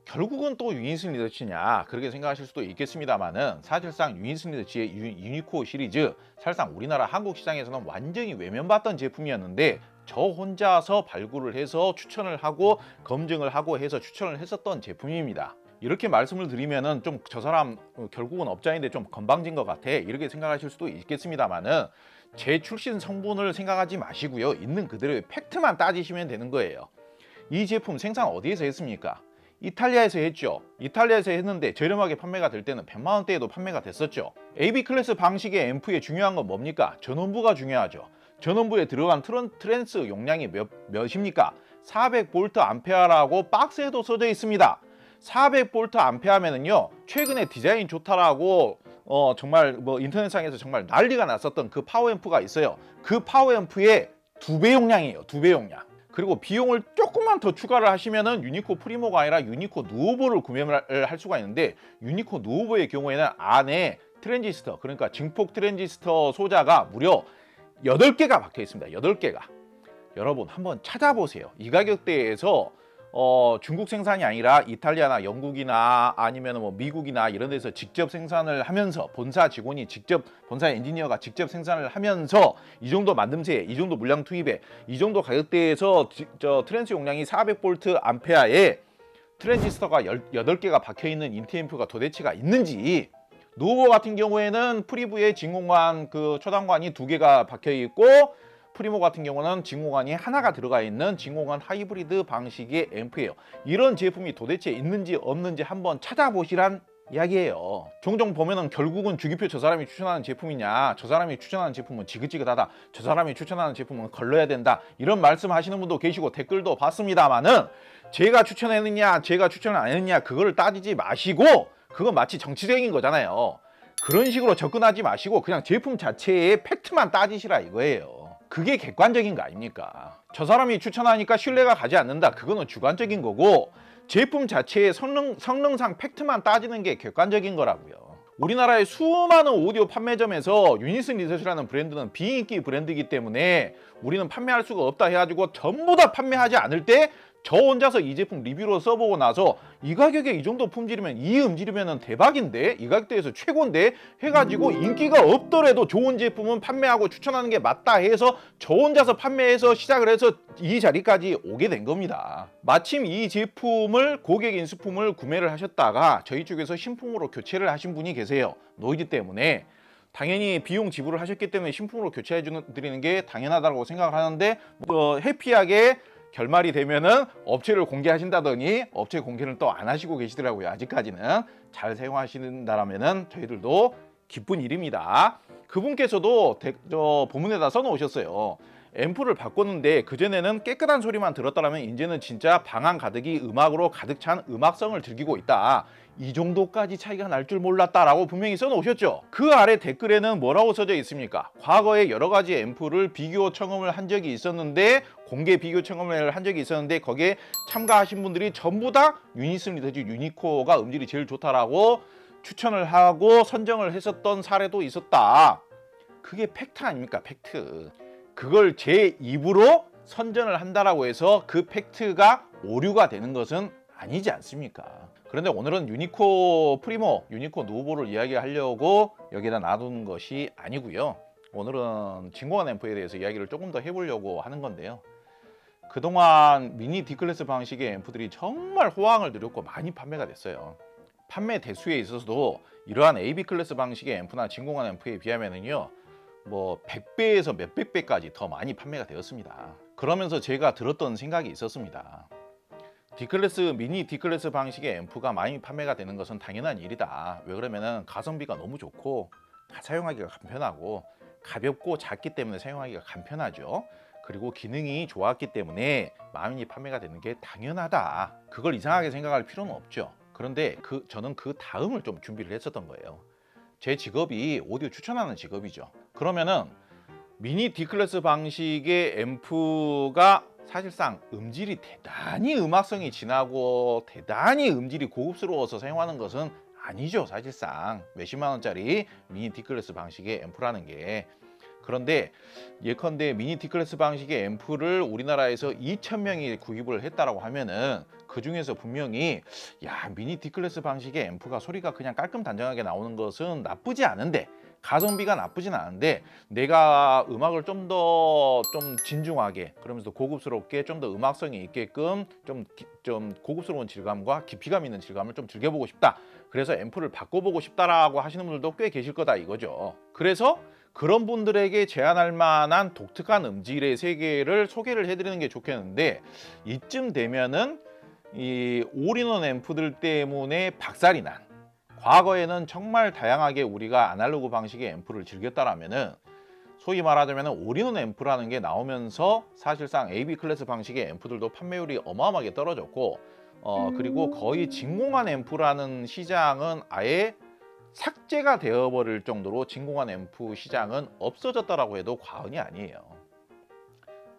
결국은 또 유니슨 리더치냐 그렇게 생각하실 수도 있겠습니다만은 사실상 유니슨 리더치의 유니코 시리즈 사실상 우리나라 한국 시장에서는 완전히 외면받던 제품이었는데 저 혼자서 발굴을 해서 추천을 하고 검증을 하고 해서 추천을 했었던 제품입니다. 이렇게 말씀을 드리면은 좀 저 사람 결국은 업자인데 좀 건방진 것 같아 이렇게 생각하실 수도 있겠습니다만은 제 출신 성분을 생각하지 마시고요. 있는 그대로의 팩트만 따지시면 되는 거예요. 이 제품 생산 어디에서 했습니까? 이탈리아에서 했죠. 이탈리아에서 했는데 저렴하게 판매가 될 때는 100만 원대에도 판매가 됐었죠. AB 클래스 방식의 앰프에 중요한 건 뭡니까? 전원부가 중요하죠. 전원부에 들어간 트랜스 용량이 몇입니까? 400V 암페어라고 박스에도 써져 있습니다. 400V 암페어면은요 최근에 디자인 좋다라고 정말 뭐 인터넷상에서 정말 난리가 났었던 그 파워앰프가 있어요. 그 파워앰프의 2배 용량이에요. 2배 용량. 그리고 비용을 조금만 더 추가를 하시면은 유니코 프리모가 아니라 유니코 누오보를 구매를 할 수가 있는데 유니코 누오보의 경우에는 안에 트랜지스터 그러니까 증폭 트랜지스터 소자가 무려 8개가 박혀 있습니다. 8개가. 여러분 한번 찾아보세요. 이 가격대에서 중국 생산이 아니라 이탈리아나 영국이나 아니면 뭐 미국이나 이런 데서 직접 생산을 하면서 본사 직원이 직접 본사 엔지니어가 직접 생산을 하면서 이 정도 만듦새에 이 정도 물량 투입에 이 정도 가격대에서 트랜스 용량이 400V 암페어에 트랜지스터가 8개가 박혀 있는 인티앰프가 도대체가 있는지 노버 같은 경우에는 프리브에 진공관 그 초단관이 2개가 박혀 있고 프리모 같은 경우는 진공관이 하나가 들어가 있는 진공관 하이브리드 방식의 앰프예요. 이런 제품이 도대체 있는지 없는지 한번 찾아보시란 이야기예요. 종종 보면은 결국은 주기표 저 사람이 추천하는 제품이냐, 저 사람이 추천하는 제품은 지긋지긋하다, 저 사람이 추천하는 제품은 걸러야 된다, 이런 말씀 하시는 분도 계시고 댓글도 봤습니다만은, 제가 추천했느냐 제가 추천을 안 했느냐 그거를 따지지 마시고, 그건 마치 정치적인 거잖아요. 그런 식으로 접근하지 마시고 그냥 제품 자체의 팩트만 따지시라 이거예요. 그게 객관적인 거 아닙니까? 저 사람이 추천하니까 신뢰가 가지 않는다, 그거는 주관적인 거고, 제품 자체의 성능상 팩트만 따지는 게 객관적인 거라고요. 우리나라의 수많은 오디오 판매점에서 유니슨 리서치라는 브랜드는 비인기 브랜드이기 때문에 우리는 판매할 수가 없다 해가지고 전부 다 판매하지 않을 때 저 혼자서 이 제품 리뷰로 써보고 나서 이 가격에 이 정도 품질이면, 이 음질이면 대박인데, 이 가격대에서 최고인데 해가지고 인기가 없더라도 좋은 제품은 판매하고 추천하는 게 맞다 해서 저 혼자서 판매해서 시작을 해서 이 자리까지 오게 된 겁니다. 마침 이 제품을, 고객 인수품을 구매를 하셨다가 저희 쪽에서 신품으로 교체를 하신 분이 계세요. 노이즈 때문에. 당연히 비용 지불을 하셨기 때문에 신품으로 교체해 드리는 게 당연하다고 생각을 하는데, 해피하게 결말이 되면은 업체를 공개하신다더니 업체 공개는 또 안 하시고 계시더라고요. 아직까지는. 잘 사용하신다라면은 저희들도 기쁜 일입니다. 그분께서도 본문에다 써놓으셨어요. 앰프를 바꿨는데 그전에는 깨끗한 소리만 들었다면 이제는 진짜 방안 가득이 음악으로 가득 찬 음악성을 즐기고 있다. 이 정도까지 차이가 날 줄 몰랐다라고 분명히 써놓으셨죠. 그 아래 댓글에는 뭐라고 써져 있습니까? 과거에 여러 가지 앰프를 비교 청음을 한 적이 있었는데, 공개 비교 청음을 한 적이 있었는데 거기에 참가하신 분들이 전부 다 유니슨 리서치 유니코가 음질이 제일 좋다라고 추천을 하고 선정을 했었던 사례도 있었다. 그게 팩트 아닙니까? 팩트. 그걸 제 입으로 선전을 한다라고 해서 그 팩트가 오류가 되는 것은 아니지 않습니까? 그런데 오늘은 유니코 프리모, 유니코 누보를 이야기하려고 여기다 놔둔 것이 아니고요. 오늘은 진공관 앰프에 대해서 이야기를 조금 더 해보려고 하는 건데요. 그동안 미니 D클래스 방식의 앰프들이 정말 호황을 누렸고 많이 판매가 됐어요. 판매 대수에 있어서도 이러한 AB 클래스 방식의 앰프나 진공관 앰프에 비하면은요, 뭐 100배에서 몇백 배까지 더 많이 판매가 되었습니다. 그러면서 제가 들었던 생각이 있었습니다. 미니 D클래스 방식의 앰프가 많이 판매가 되는 것은 당연한 일이다. 왜 그러면은 가성비가 너무 좋고 사용하기가 간편하고 가볍고 작기 때문에 사용하기가 간편하죠. 그리고 기능이 좋았기 때문에 많이 판매가 되는 게 당연하다. 그걸 이상하게 생각할 필요는 없죠. 그런데 저는 그 다음을 좀 준비를 했었던 거예요. 제 직업이 오디오 추천하는 직업이죠. 그러면은 미니 D클래스 방식의 앰프가 사실상 음질이 대단히 음악성이 진하고 대단히 음질이 고급스러워서 사용하는 것은 아니죠. 사실상 몇십만 원짜리 미니 D클래스 방식의 앰프라는 게. 그런데 예컨대 미니 D클래스 방식의 앰프를 우리나라에서 2,000명이 구입을 했다라고 하면은 그 중에서 분명히 미니 D클래스 방식의 앰프가 소리가 그냥 깔끔단정하게 나오는 것은 나쁘지 않은데, 가성비가 나쁘진 않은데, 내가 음악을 좀 진중하게, 그러면서 고급스럽게 좀 더 음악성이 있게끔 좀 고급스러운 질감과 깊이감 있는 질감을 좀 즐겨보고 싶다. 그래서 앰프를 바꿔보고 싶다라고 하시는 분들도 꽤 계실 거다 이거죠. 그래서 그런 분들에게 제안할 만한 독특한 음질의 세계를 소개를 해드리는 게 좋겠는데, 이쯤 되면은 이 올인원 앰프들 때문에 박살이 난, 과거에는 정말 다양하게 우리가 아날로그 방식의 앰프를 즐겼다라면은, 소위 말하자면 올인원 앰프라는 게 나오면서 사실상 AB 클래스 방식의 앰프들도 판매율이 어마어마하게 떨어졌고, 그리고 거의 진공관 앰프라는 시장은 아예 삭제가 되어버릴 정도로 진공관 앰프 시장은 없어졌다라고 해도 과언이 아니에요.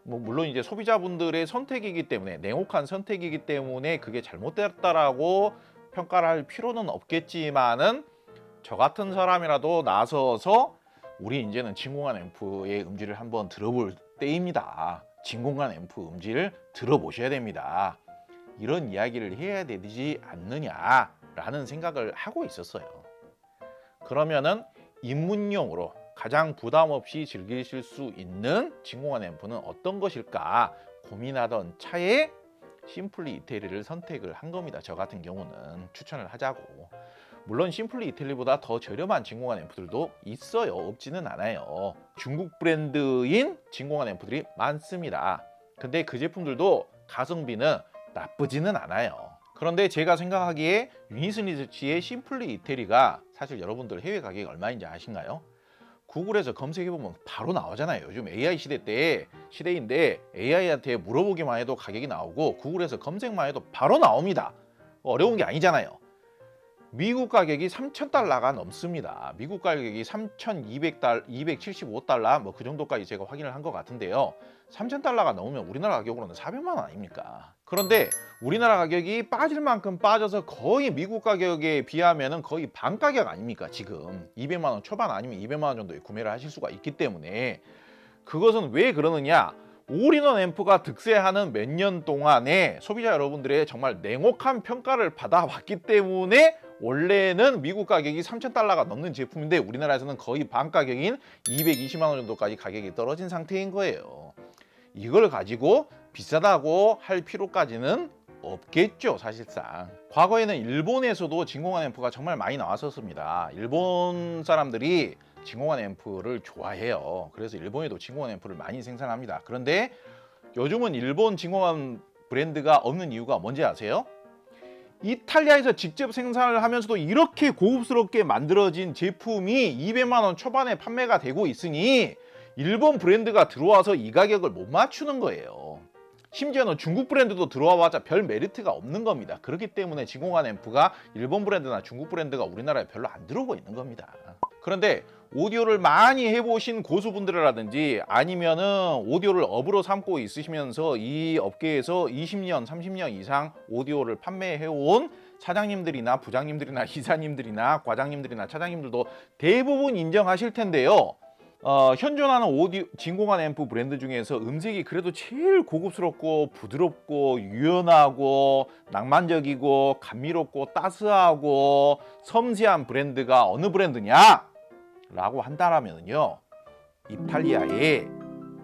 물론 이제 소비자분들의 선택이기 때문에, 냉혹한 선택이기 때문에 그게 잘못됐다라고 평가를 할 필요는 없겠지만은, 저 같은 사람이라도 나서서 우리 이제는 진공관 앰프의 음질을 한번 들어볼 때입니다. 진공관 앰프 음질을 들어보셔야 됩니다. 이런 이야기를 해야 되지 않느냐라는 생각을 하고 있었어요. 그러면은 입문용으로 가장 부담 없이 즐기실 수 있는 진공관 앰프는 어떤 것일까 고민하던 차에 심플리 이태리를 선택을 한 겁니다. 저 같은 경우는 추천을 하자고. 물론 심플리 이태리보다 더 저렴한 진공관 앰프들도 있어요. 없지는 않아요. 중국 브랜드인 진공관 앰프들이 많습니다. 근데 그 제품들도 가성비는 나쁘지는 않아요. 그런데 제가 생각하기에 유니슨 리서치의 심플리 이태리가 사실 여러분들 해외 가격이 얼마인지 아신가요? 구글에서 검색해보면 바로 나오잖아요. 요즘 AI 시대인데 AI한테 물어보기만 해도 가격이 나오고 구글에서 검색만 해도 바로 나옵니다. 어려운 게 아니잖아요. 미국 가격이 3,000달러가 넘습니다. 미국 가격이 3,275달러 뭐 그 정도까지 제가 확인을 한 것 같은데요. 3,000달러가 넘으면 우리나라 가격으로는 400만 원 아닙니까? 그런데 우리나라 가격이 빠질 만큼 빠져서 거의 미국 가격에 비하면은 거의 반 가격 아닙니까? 지금 200만 원 초반 아니면 200만 원 정도에 구매를 하실 수가 있기 때문에 그것은 왜 그러느냐? 올인원 앰프가 득세하는 몇 년 동안에 소비자 여러분들의 정말 냉혹한 평가를 받아왔기 때문에 원래는 미국 가격이 3,000달러가 넘는 제품인데 우리나라에서는 거의 반 가격인 220만 원 정도까지 가격이 떨어진 상태인 거예요. 이걸 가지고 비싸다고 할 필요까지는 없겠죠, 사실상. 과거에는 일본에서도 진공관 앰프가 정말 많이 나왔었습니다. 일본 사람들이 진공관 앰프를 좋아해요. 그래서 일본에도 진공관 앰프를 많이 생산합니다. 그런데 요즘은 일본 진공관 브랜드가 없는 이유가 뭔지 아세요? 이탈리아에서 직접 생산을 하면서도 이렇게 고급스럽게 만들어진 제품이 200만 원 초반에 판매가 되고 있으니 일본 브랜드가 들어와서 이 가격을 못 맞추는 거예요. 심지어는 중국 브랜드도 들어와봤자 별 메리트가 없는 겁니다. 그렇기 때문에 진공관 앰프가 일본 브랜드나 중국 브랜드가 우리나라에 별로 안 들어오고 있는 겁니다. 그런데 오디오를 많이 해보신 고수분들이라든지 아니면은 오디오를 업으로 삼고 있으시면서 이 업계에서 20년, 30년 이상 오디오를 판매해온 사장님들이나 부장님들이나 이사님들이나 과장님들이나 차장님들도 대부분 인정하실 텐데요. 현존하는 진공관 앰프 브랜드 중에서 음색이 그래도 제일 고급스럽고 부드럽고 유연하고 낭만적이고 감미롭고 따스하고 섬세한 브랜드가 어느 브랜드냐? 라고 한다면요, 이탈리아의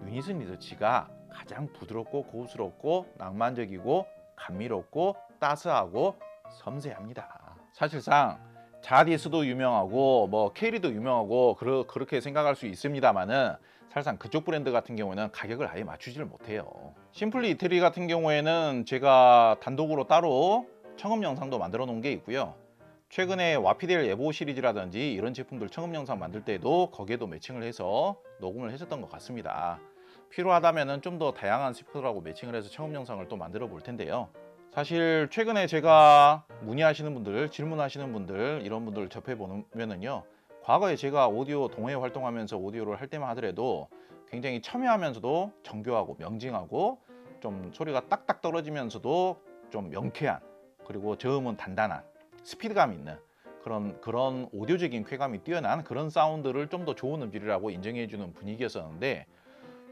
유니슨 리서치가 가장 부드럽고 고급스럽고 낭만적이고 감미롭고 따스하고 섬세합니다. 사실상 자디스도 유명하고 뭐 케리도 유명하고 그렇게 생각할 수 있습니다만은 사실상 그쪽 브랜드 같은 경우에는 가격을 아예 맞추지를 못해요. 심플리 이태리 같은 경우에는 제가 단독으로 따로 청음 영상도 만들어 놓은 게 있고요. 최근에 와피델 에보 시리즈라든지 이런 제품들 청음 영상 만들 때도 거기에도 매칭을 해서 녹음을 했었던 것 같습니다. 필요하다면 좀 더 다양한 스피커들하고 매칭을 해서 청음 영상을 또 만들어 볼 텐데요. 사실 최근에 제가 문의하시는 분들, 질문하시는 분들, 이런 분들 접해보면은요, 과거에 제가 오디오 동호회 활동하면서 오디오를 할 때만 하더라도 굉장히 첨예하면서도 정교하고 명징하고 좀 소리가 딱딱 떨어지면서도 좀 명쾌한, 그리고 저음은 단단한 스피드감 있는 그런 오디오적인 쾌감이 뛰어난 그런 사운드를 좀 더 좋은 음질이라고 인정해주는 분위기였었는데,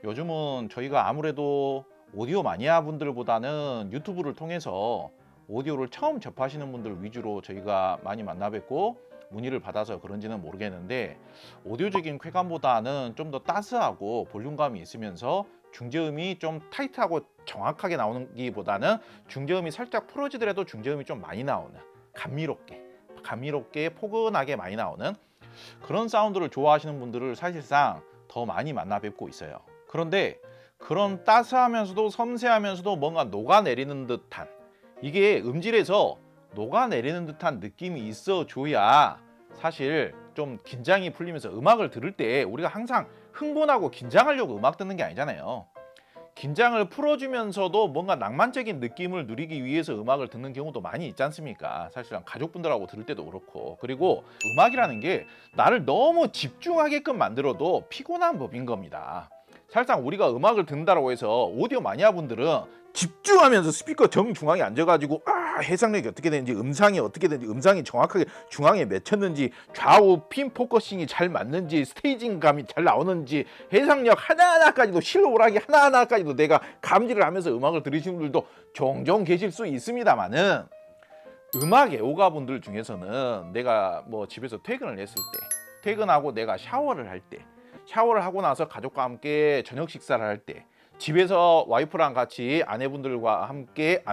요즘은 저희가 아무래도 오디오 마니아 분들보다는 유튜브를 통해서 오디오를 처음 접하시는 분들 위주로 저희가 많이 만나 뵙고 문의를 받아서 그런지는 모르겠는데, 오디오적인 쾌감보다는 좀 더 따스하고 볼륨감이 있으면서 중저음이 좀 타이트하고 정확하게 나오는 기보다는 중저음이 살짝 풀어지더라도 중저음이 좀 많이 나오는 감미롭게 포근하게 많이 나오는 그런 사운드를 좋아하시는 분들을 사실상 더 많이 만나 뵙고 있어요. 그런데 그런 따스하면서도 섬세하면서도 뭔가 녹아내리는 듯한, 이게 음질에서 녹아내리는 듯한 느낌이 있어줘야 사실 좀 긴장이 풀리면서 음악을 들을 때 우리가 항상 흥분하고 긴장하려고 음악 듣는 게 아니잖아요. 긴장을 풀어주면서도 뭔가 낭만적인 느낌을 누리기 위해서 음악을 듣는 경우도 많이 있지 않습니까? 사실은 가족분들하고 들을 때도 그렇고. 그리고 음악이라는 게 나를 너무 집중하게끔 만들어도 피곤한 법인 겁니다. 사실상 우리가 음악을 듣는다고 해서 오디오 마니아분들은 집중하면서 스피커 정중앙에 앉아가지고 해상력이 어떻게 되는지, 음상이 어떻게 되는지, 음상이 정확하게 중앙에 맺혔는지, 좌우 핀 포커싱이 잘 맞는지, 스테이징감이 잘 나오는지, 해상력 하나하나까지도, 실오락이 하나하나까지도 내가 감지를 하면서 음악을 들으시는 분들도 종종 계실 수 있습니다만은, 음악 애호가분들 중에서는 내가 뭐 집에서 퇴근을 했을 때, 퇴근하고 내가 샤워를 할 때, 샤워를 하고 나서 가족과 함께 저녁 식사를 할 때, 집에서 와이프랑 같이 아내분과 함께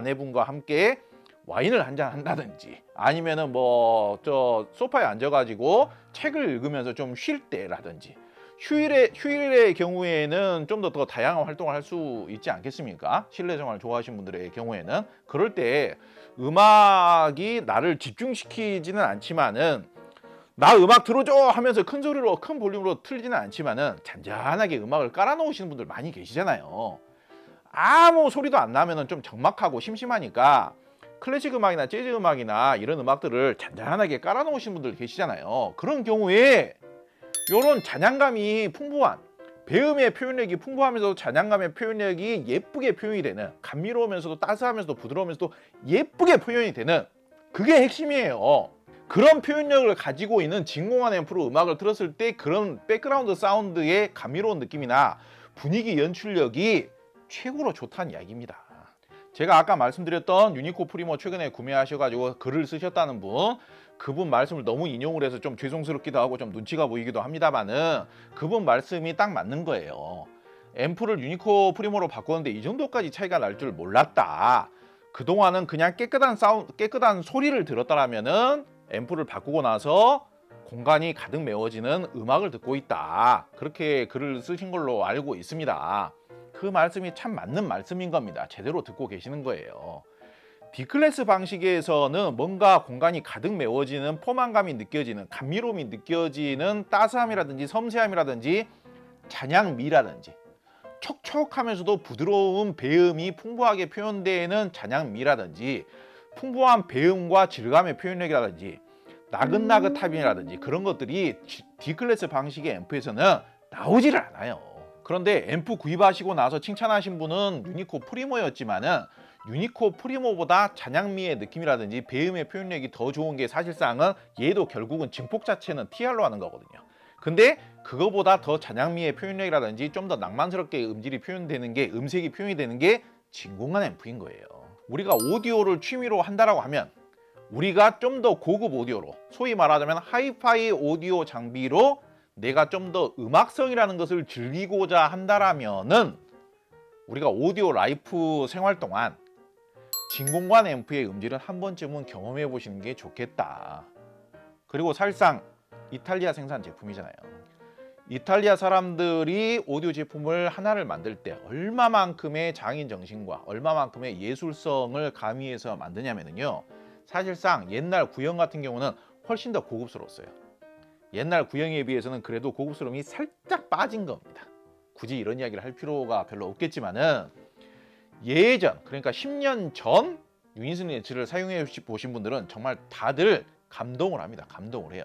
와인을 한잔 한다든지, 아니면은 뭐 저 소파에 앉아가지고 책을 읽으면서 좀 쉴 때라든지, 휴일의 경우에는 좀 더 다양한 활동을 할 수 있지 않겠습니까? 실내 생활 좋아하시는 분들의 경우에는. 그럴 때 음악이 나를 집중시키지는 않지만은 나 음악 들어줘 하면서 큰 소리로 큰 볼륨으로 틀지는 않지만은 잔잔하게 음악을 깔아놓으시는 분들 많이 계시잖아요. 아무 소리도 안 나면은 좀 적막하고 심심하니까 클래식 음악이나 재즈 음악이나 이런 음악들을 잔잔하게 깔아놓으시는 분들 계시잖아요. 그런 경우에 이런 잔향감이 풍부한, 배음의 표현력이 풍부하면서도 잔향감의 표현력이 예쁘게 표현이 되는, 감미로우면서도 따스하면서도 부드러우면서도 예쁘게 표현이 되는, 그게 핵심이에요. 그런 표현력을 가지고 있는 진공한 앰프로 음악을 들었을 때 그런 백그라운드 사운드의 감미로운 느낌이나 분위기 연출력이 최고로 좋다는 이야기입니다. 제가 아까 말씀드렸던 유니코 프리모 최근에 구매하셔가지고 글을 쓰셨다는 분, 그분 말씀을 너무 인용을 해서 좀 죄송스럽기도 하고 좀 눈치가 보이기도 합니다만은 그분 말씀이 딱 맞는 거예요. 앰프를 유니코 프리모로 바꿨는데 이 정도까지 차이가 날 줄 몰랐다. 그동안은 그냥 깨끗한 소리를 들었다라면은 앰프를 바꾸고 나서 공간이 가득 메워지는 음악을 듣고 있다. 그렇게 글을 쓰신 걸로 알고 있습니다. 그 말씀이 참 맞는 말씀인 겁니다. 제대로 듣고 계시는 거예요. D클래스 방식에서는 뭔가 공간이 가득 메워지는 포만감이 느껴지는, 감미로움이 느껴지는 따스함이라든지 섬세함이라든지 잔향미라든지 촉촉하면서도 부드러운 배음이 풍부하게 표현되는 잔향미라든지 풍부한 배음과 질감의 표현력이라든지 나긋나긋함이라든지 그런 것들이 D클래스 방식의 앰프에서는 나오지를 않아요. 그런데 앰프 구입하시고 나서 칭찬하신 분은 유니코 프리모였지만은 유니코 프리모보다 잔향미의 느낌이라든지 배음의 표현력이 더 좋은 게 사실상은 얘도 결국은 증폭 자체는 TR로 하는 거거든요. 근데 그거보다 더 잔향미의 표현력이라든지 좀 더 낭만스럽게 음질이 표현되는 게, 음색이 표현이 되는 게 진공관 앰프인 거예요. 우리가 오디오를 취미로 한다라고 하면 우리가 좀 더 고급 오디오로, 소위 말하자면 하이파이 오디오 장비로 내가 좀 더 음악성이라는 것을 즐기고자 한다라면은 우리가 오디오 라이프 생활 동안 진공관 앰프의 음질은 한 번쯤은 경험해 보시는 게 좋겠다. 그리고 사실상 이탈리아 생산 제품이잖아요. 이탈리아 사람들이 오디오 제품을 하나를 만들 때 얼마만큼의 장인 정신과 얼마만큼의 예술성을 가미해서 만드냐면요. 사실상 옛날 구형 같은 경우는 훨씬 더 고급스러웠어요. 옛날 구형에 비해서는 그래도 고급스러움이 살짝 빠진 겁니다. 굳이 이런 이야기를 할 필요가 별로 없겠지만은 예전, 그러니까 10년 전 유인슨 리츠를 사용해 보신 분들은 정말 다들 감동을 합니다. 감동을 해요.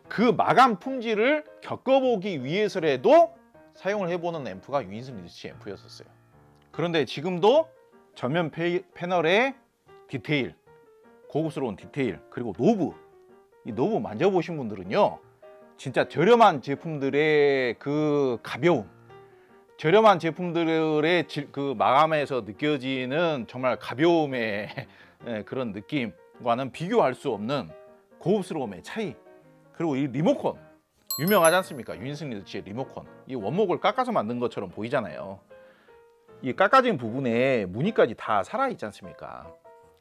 그 마감 품질을 겪어보기 위해서라도 사용을 해보는 앰프가 유인슨 리츠 앰프였었어요. 그런데 지금도 전면 패널의 디테일, 고급스러운 디테일, 그리고 노브, 이 노브 만져보신 분들은요, 진짜 저렴한 제품들의 그 가벼움, 저렴한 제품들의 그 마감에서 느껴지는 정말 가벼움의 그런 느낌과는 비교할 수 없는 고급스러움의 차이. 그리고 이 리모컨 유명하지 않습니까? 유인슨 리츠의 리모컨, 이 원목을 깎아서 만든 것처럼 보이잖아요. 이 깎아진 부분에 무늬까지 다 살아있지 않습니까?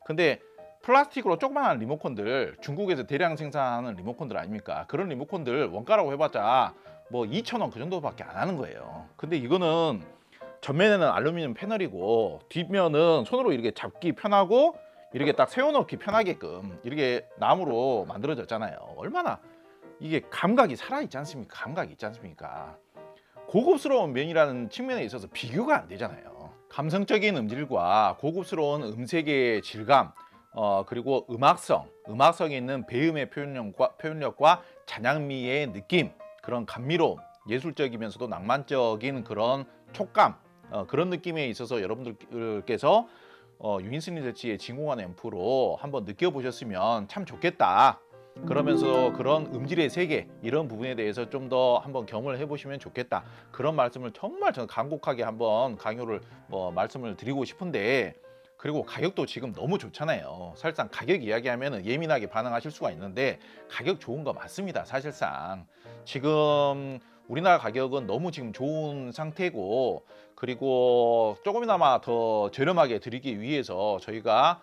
근데 플라스틱으로 조그만한 리모컨들, 중국에서 대량 생산하는 리모컨들 아닙니까? 그런 리모컨들 원가라고 해봤자 뭐 2,000원 그 정도밖에 안 하는 거예요. 근데 이거는 전면에는 알루미늄 패널이고 뒷면은 손으로 이렇게 잡기 편하고 이렇게 딱 세워놓기 편하게끔 이렇게 나무로 만들어졌잖아요. 얼마나 이게 감각이 살아있지 않습니까? 감각이 있지 않습니까? 고급스러운 면이라는 측면에 있어서 비교가 안 되잖아요. 감성적인 음질과 고급스러운 음색의 질감, 그리고 음악성이 있는 배음의 표현력과 잔향미의 느낌, 그런 감미로움, 예술적이면서도 낭만적인 그런 촉감, 그런 느낌에 있어서 여러분들께서 유인슨 리츠의 진공관 앰프로 한번 느껴보셨으면 참 좋겠다. 그러면서 그런 음질의 세계, 이런 부분에 대해서 좀 더 한번 경험을 해보시면 좋겠다. 그런 말씀을 정말 저는 간곡하게 한번 강요를 말씀을 드리고 싶은데, 그리고 가격도 지금 너무 좋잖아요. 사실상 가격 이야기하면 예민하게 반응하실 수가 있는데 가격 좋은 거 맞습니다. 사실상 지금 우리나라 가격은 너무 지금 좋은 상태고, 그리고 조금이나마 더 저렴하게 드리기 위해서 저희가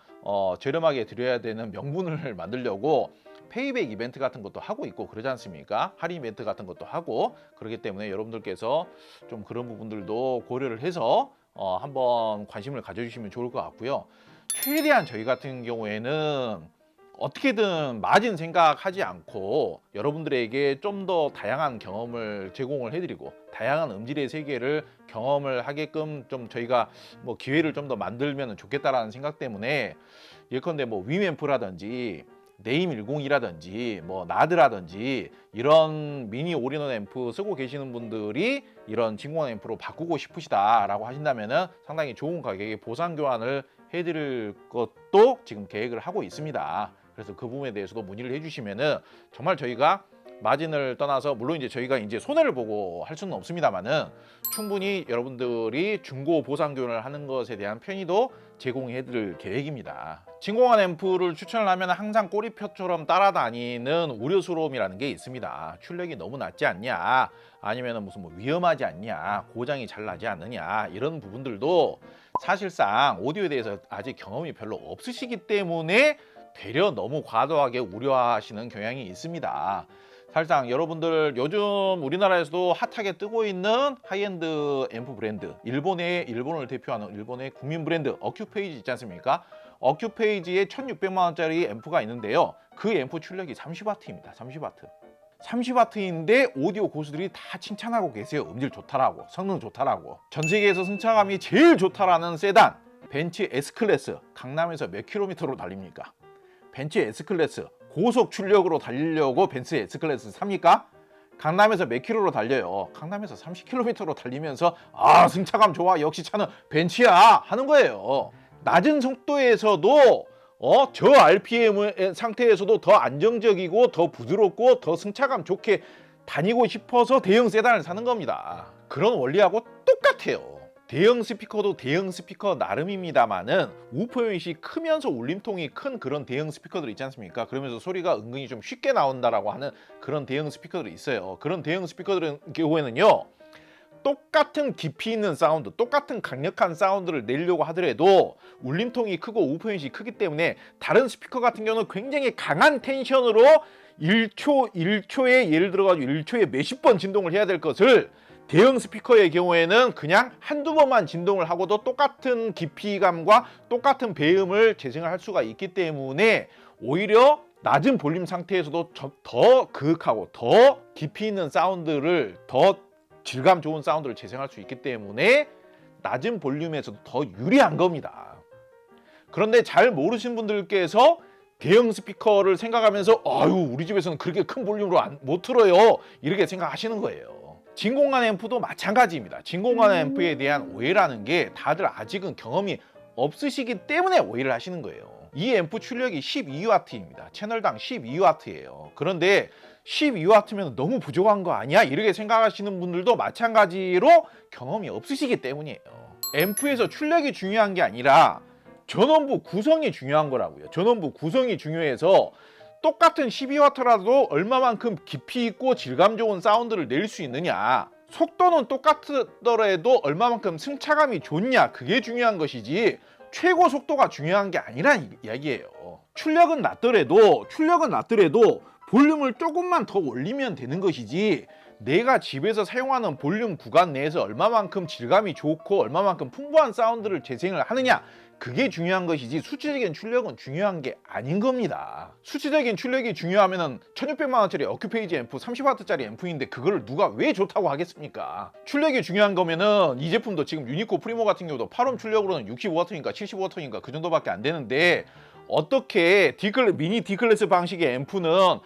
저렴하게 드려야 되는 명분을 만들려고 페이백 이벤트 같은 것도 하고 있고 그러지 않습니까? 할인 이벤트 같은 것도 하고 그렇기 때문에 여러분들께서 좀 그런 부분들도 고려를 해서 한번 관심을 가져주시면 좋을 것 같고요. 최대한 저희 같은 경우에는 어떻게든 마진 생각하지 않고 여러분들에게 좀 더 다양한 경험을 제공을 해드리고 다양한 음질의 세계를 경험을 하게끔 좀 저희가 뭐 기회를 좀 더 만들면 좋겠다라는 생각 때문에 예컨대 뭐 위앰프라든지 네임 10이라든지 뭐 나드라든지 이런 미니 올인원 앰프 쓰고 계시는 분들이 이런 진공관 앰프로 바꾸고 싶으시다라고 하신다면은 상당히 좋은 가격에 보상 교환을 해드릴 것도 지금 계획을 하고 있습니다. 그래서 그 부분에 대해서도 문의를 해주시면은 정말 저희가 마진을 떠나서 물론 이제 저희가 이제 손해를 보고 할 수는 없습니다만은 충분히 여러분들이 중고 보상 교환을 하는 것에 대한 편의도 제공해드릴 계획입니다. 진공관 앰프를 추천을 하면 항상 꼬리표처럼 따라다니는 우려스러움이라는 게 있습니다. 출력이 너무 낮지 않냐, 아니면 무슨 뭐 위험하지 않냐, 고장이 잘 나지 않느냐 이런 부분들도 사실상 오디오에 대해서 아직 경험이 별로 없으시기 때문에 되려 너무 과도하게 우려하시는 경향이 있습니다. 사실상 여러분들 요즘 우리나라에서도 핫하게 뜨고 있는 하이엔드 앰프 브랜드, 일본을 대표하는 일본의 국민 브랜드 어큐페이지 있지 않습니까? 어큐페이지에 1600만 원짜리 앰프가 있는데요. 그 앰프 출력이 30W입니다. 30W. 30W인데 오디오 고수들이 다 칭찬하고 계세요. 음질 좋다라고, 성능 좋다라고. 전 세계에서 승차감이 제일 좋다라는 세단 벤츠 S클래스, 강남에서 몇 킬로미터로 달립니까? 벤츠 S클래스 고속 출력으로 달리려고 벤츠 S클래스 삽니까? 강남에서 몇 킬로로 달려요? 강남에서 30km로 달리면서 승차감 좋아, 역시 차는 벤츠야 하는 거예요. 낮은 속도에서도 저 RPM 상태에서도 더 안정적이고 더 부드럽고 더 승차감 좋게 다니고 싶어서 대형 세단을 사는 겁니다. 그런 원리하고 똑같아요. 대형 스피커도 대형 스피커 나름입니다만은 우퍼 유닛이 크면서 울림통이 큰 그런 대형 스피커들 있지 않습니까? 그러면서 소리가 은근히 좀 쉽게 나온다라고 하는 그런 대형 스피커들이 있어요. 그런 대형 스피커들의 경우에는요, 똑같은 깊이 있는 사운드, 똑같은 강력한 사운드를 내려고 하더라도 울림통이 크고 우퍼 유닛이 크기 때문에 다른 스피커 같은 경우는 굉장히 강한 텐션으로 1초에 예를 들어가지고 1초에 몇십 번 진동을 해야 될 것을 대형 스피커의 경우에는 그냥 한두 번만 진동을 하고도 똑같은 깊이감과 똑같은 배음을 재생을 할 수가 있기 때문에 오히려 낮은 볼륨 상태에서도 더 그윽하고 더 깊이 있는 사운드를, 더 질감 좋은 사운드를 재생할 수 있기 때문에 낮은 볼륨에서도 더 유리한 겁니다. 그런데 잘 모르신 분들께서 대형 스피커를 생각하면서 우리 집에서는 그렇게 큰 볼륨으로 못 틀어요 이렇게 생각하시는 거예요. 진공관 앰프도 마찬가지입니다. 진공관 앰프에 대한 오해라는 게 다들 아직은 경험이 없으시기 때문에 오해를 하시는 거예요. 이 앰프 출력이 12W입니다. 채널당 12W예요. 그런데 12W면 너무 부족한 거 아니야? 이렇게 생각하시는 분들도 마찬가지로 경험이 없으시기 때문이에요. 앰프에서 출력이 중요한 게 아니라 전원부 구성이 중요한 거라고요. 전원부 구성이 중요해서 똑같은 12W라도 얼마만큼 깊이 있고 질감 좋은 사운드를 낼 수 있느냐, 속도는 똑같더라도 얼마만큼 승차감이 좋냐, 그게 중요한 것이지 최고 속도가 중요한 게 아니란 이야기예요. 출력은 낮더라도 볼륨을 조금만 더 올리면 되는 것이지 내가 집에서 사용하는 볼륨 구간 내에서 얼마만큼 질감이 좋고 얼마만큼 풍부한 사운드를 재생을 하느냐, 그게 중요한 것이지 수치적인 출력은 중요한 게 아닌 겁니다. 수치적인 출력이 중요하면은 1600만 원짜리 어큐페이지 앰프 30W짜리 앰프인데 그걸 누가 왜 좋다고 하겠습니까? 출력이 중요한 거면은 이 제품도 지금 유니코 프리모 같은 경우도 8옴 출력으로는 65W인가 75W인가 그 정도밖에 안 되는데 어떻게 미니 D클래스 방식의 앰프는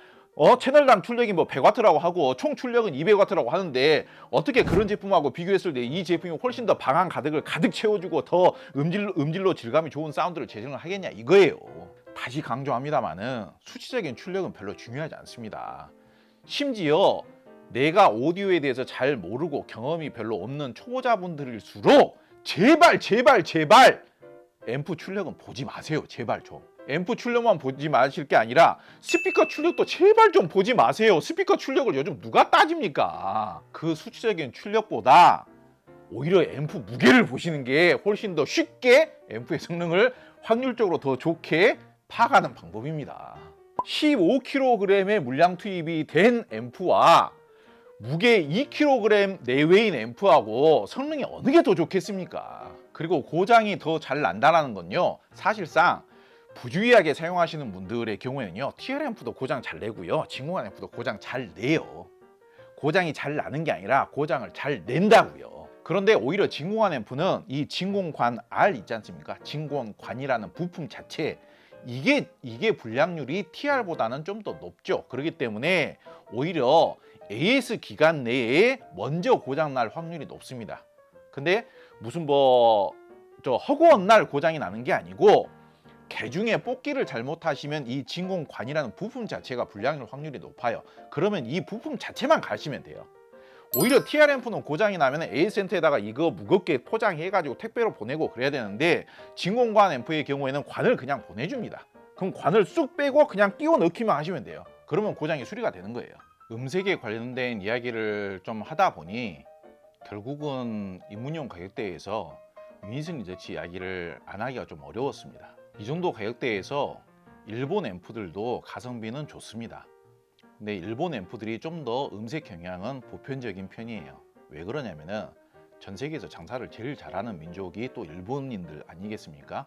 채널당 출력이 뭐 100W라고 하고 총 출력은 200W라고 하는데 어떻게 그런 제품하고 비교했을 때 이 제품이 훨씬 더 방안 가득을 가득 채워주고 더 음질로 질감이 좋은 사운드를 재생을 하겠냐 이거예요. 다시 강조합니다만은 수치적인 출력은 별로 중요하지 않습니다. 심지어 내가 오디오에 대해서 잘 모르고 경험이 별로 없는 초보자분들일수록 제발 앰프 출력은 보지 마세요. 제발 좀. 앰프 출력만 보지 마실 게 아니라 스피커 출력도 제발 좀 보지 마세요. 스피커 출력을 요즘 누가 따집니까? 그 수치적인 출력보다 오히려 앰프 무게를 보시는 게 훨씬 더 쉽게 앰프의 성능을 확률적으로 더 좋게 파악하는 방법입니다. 15kg의 물량 투입이 된 앰프와 무게 2kg 내외인 앰프하고 성능이 어느 게 더 좋겠습니까? 그리고 고장이 더 잘 난다는 건요, 사실상 부주의하게 사용하시는 분들의 경우에는요, TL 앰프도 고장 잘 내고요, 진공관 앰프도 고장 잘 내요. 고장이 잘 나는 게 아니라 고장을 잘 낸다고요. 그런데 오히려 진공관 앰프는 이 진공관 R 있지 않습니까? 진공관이라는 부품 자체, 이게 불량률이 TR보다는 좀 더 높죠. 그렇기 때문에 오히려 AS 기간 내에 먼저 고장 날 확률이 높습니다. 근데 무슨 허구한 날 고장이 나는 게 아니고, 개중에 뽑기를 잘못하시면 이 진공관이라는 부품 자체가 불량률 확률이 높아요. 그러면 이 부품 자체만 가시면 돼요. 오히려 TR앰프는 고장이 나면 A센터에다가 이거 무겁게 포장해가지고 택배로 보내고 그래야 되는데, 진공관 앰프의 경우에는 관을 그냥 보내줍니다. 그럼 관을 쑥 빼고 그냥 끼워 넣기만 하시면 돼요. 그러면 고장이 수리가 되는 거예요. 음색에 관련된 이야기를 좀 하다 보니 결국은 입문용 가격대에서 유니슨 리서치 이야기를 안 하기가 좀 어려웠습니다. 이 정도 가격대에서 일본 앰프들도 가성비는 좋습니다. 근데 일본 앰프들이 좀 더 음색 경향은 보편적인 편이에요. 왜 그러냐면은 전 세계에서 장사를 제일 잘하는 민족이 또 일본인들 아니겠습니까?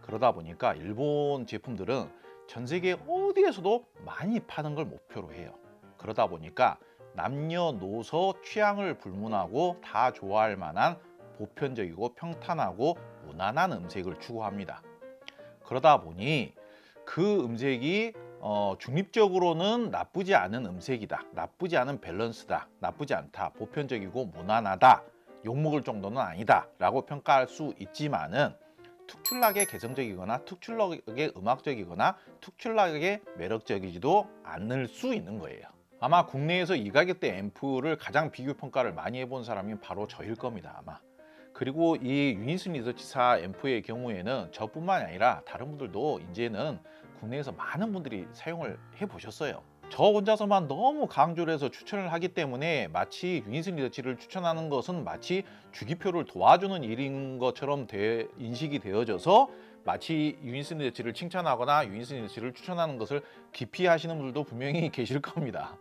그러다 보니까 일본 제품들은 전 세계 어디에서도 많이 파는 걸 목표로 해요. 그러다 보니까 남녀노소 취향을 불문하고 다 좋아할 만한 보편적이고 평탄하고 무난한 음색을 추구합니다. 그러다 보니 그 음색이 중립적으로는 나쁘지 않은 음색이다, 나쁘지 않은 밸런스다, 나쁘지 않다, 보편적이고 무난하다, 욕먹을 정도는 아니다 라고 평가할 수 있지만은 특출나게 개성적이거나 특출나게 음악적이거나 특출나게 매력적이지도 않을 수 있는 거예요. 아마 국내에서 이 가격대 앰프를 가장 비교 평가를 많이 해본 사람이 바로 저일 겁니다, 아마. 그리고 이 유니슨 리서치사 앰프의 경우에는 저뿐만 아니라 다른 분들도 이제는 국내에서 많은 분들이 사용을 해보셨어요. 저 혼자서만 너무 강조를 해서 추천을 하기 때문에 마치 유니슨 리서치를 추천하는 것은 마치 주기표를 도와주는 일인 것처럼 인식이 되어져서 마치 유니슨 리서치를 칭찬하거나 유니슨 리서치를 추천하는 것을 기피하시는 분들도 분명히 계실 겁니다.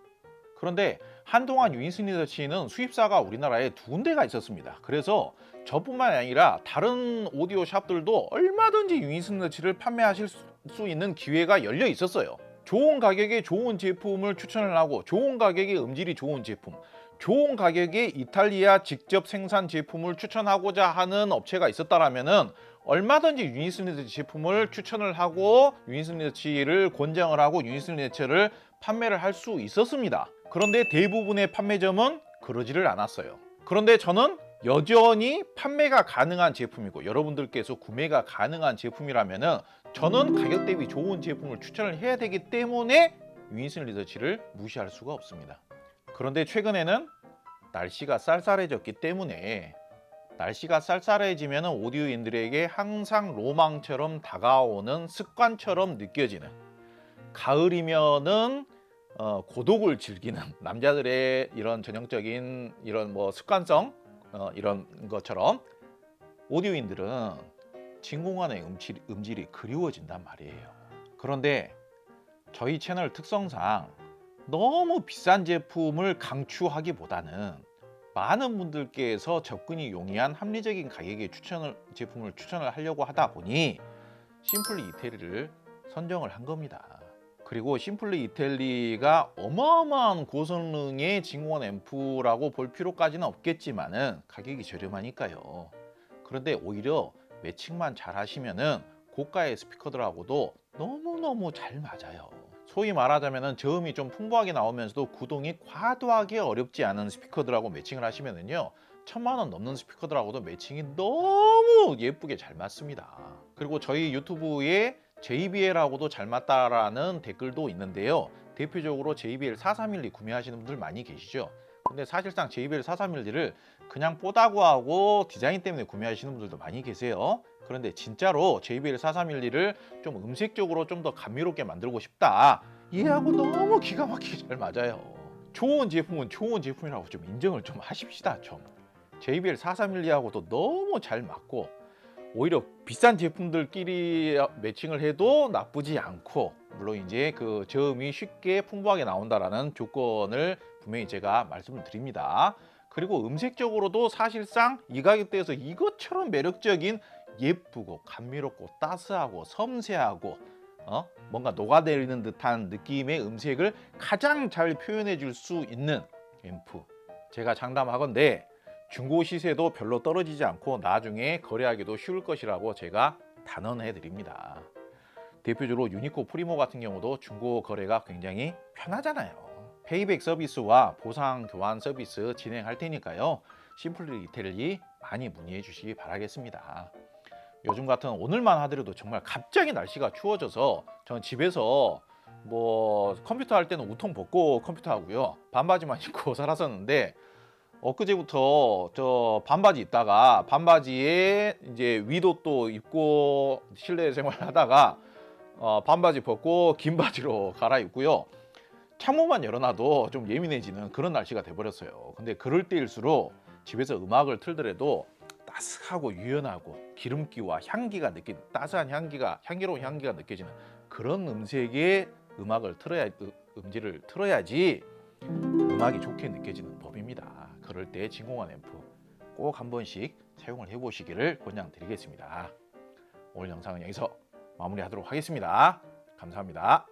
그런데 한동안 유니슨 리서치는 수입사가 우리나라에 2군데가 있었습니다. 그래서 저뿐만 아니라 다른 오디오 샵들도 얼마든지 유니슨 리서치를 판매하실 수 있는 기회가 열려 있었어요. 좋은 가격에 좋은 제품을 추천을 하고, 좋은 가격에 음질이 좋은 제품, 좋은 가격에 이탈리아 직접 생산 제품을 추천하고자 하는 업체가 있었다라면은 얼마든지 유니슨 리서치 제품을 추천을 하고 유니슨 리서치를 권장을 하고 유니슨 리서치를 판매를 할 수 있었습니다. 그런데 대부분의 판매점은 그러지를 않았어요. 그런데 저는 여전히 판매가 가능한 제품이고 여러분들께서 구매가 가능한 제품이라면은 저는 가격 대비 좋은 제품을 추천을 해야 되기 때문에 유니슨 리서치를 무시할 수가 없습니다. 그런데 최근에는 날씨가 쌀쌀해졌기 때문에, 날씨가 쌀쌀해지면 오디오인들에게 항상 로망처럼 다가오는 습관처럼 느껴지는, 가을이면은 고독을 즐기는 남자들의 이런 전형적인 이런 습관성 이런 것처럼 오디오인들은 진공관의 음질이 그리워진단 말이에요. 그런데 저희 채널 특성상 너무 비싼 제품을 강추하기보다는 많은 분들께서 접근이 용이한 합리적인 가격의 제품을 추천을 하려고 하다 보니 심플리 이태리를 선정을 한 겁니다. 그리고 심플리 이태리가 어마어마한 고성능의 진공관 앰프라고 볼 필요까지는 없겠지만은 가격이 저렴하니까요. 그런데 오히려 매칭만 잘 하시면은 고가의 스피커들하고도 너무너무 잘 맞아요. 소위 말하자면은 저음이 좀 풍부하게 나오면서도 구동이 과도하게 어렵지 않은 스피커들하고 매칭을 하시면은요, 1000만 원 넘는 스피커들하고도 매칭이 너무 예쁘게 잘 맞습니다. 그리고 저희 유튜브에 JBL하고도 잘 맞다라는 댓글도 있는데요. 대표적으로 JBL 4312 구매하시는 분들 많이 계시죠. 근데 사실상 JBL 4312를 그냥 뽀다구 하고 디자인 때문에 구매하시는 분들도 많이 계세요. 그런데 진짜로 JBL 4312를 좀 음색적으로 좀 더 감미롭게 만들고 싶다, 얘하고 너무 기가 막히게 잘 맞아요. 좋은 제품은 좋은 제품이라고 좀 인정을 좀 하십시다. 좀 JBL 4312하고도 너무 잘 맞고, 오히려 비싼 제품들끼리 매칭을 해도 나쁘지 않고, 물론 이제 그 저음이 쉽게 풍부하게 나온다라는 조건을 분명히 제가 말씀을 드립니다. 그리고 음색적으로도 사실상 이 가격대에서 이것처럼 매력적인, 예쁘고 감미롭고 따스하고 섬세하고 뭔가 녹아내리는 듯한 느낌의 음색을 가장 잘 표현해 줄 수 있는 앰프, 제가 장담하건대 중고 시세도 별로 떨어지지 않고 나중에 거래하기도 쉬울 것이라고 제가 단언해 드립니다. 대표적으로 유니코 프리모 같은 경우도 중고 거래가 굉장히 편하잖아요. 페이백 서비스와 보상 교환 서비스 진행할 테니까요. 심플 리테일이 많이 문의해 주시기 바라겠습니다. 요즘 같은 오늘만 하더라도 정말 갑자기 날씨가 추워져서 저는 집에서 뭐 컴퓨터 할 때는 우통 벗고 컴퓨터 하고요, 반바지만 입고 살았었는데 엊그제부터 저 반바지 입다가 반바지에 이제 위도 또 입고 실내 생활하다가 반바지 벗고 긴 바지로 갈아입고요. 창문만 열어놔도 좀 예민해지는 그런 날씨가 돼버렸어요. 근데 그럴 때일수록 집에서 음악을 틀더라도 따스하고 유연하고 기름기와 향기가 느낀, 따스한 향기가, 향기로운 향기가 느껴지는 그런 음색의 음악을 음질을 틀어야지 음악이 좋게 느껴지는 법입니다. 그럴 때 진공관 앰프 꼭 한 번씩 사용을 해보시기를 권장드리겠습니다. 오늘 영상은 여기서 마무리하도록 하겠습니다. 감사합니다.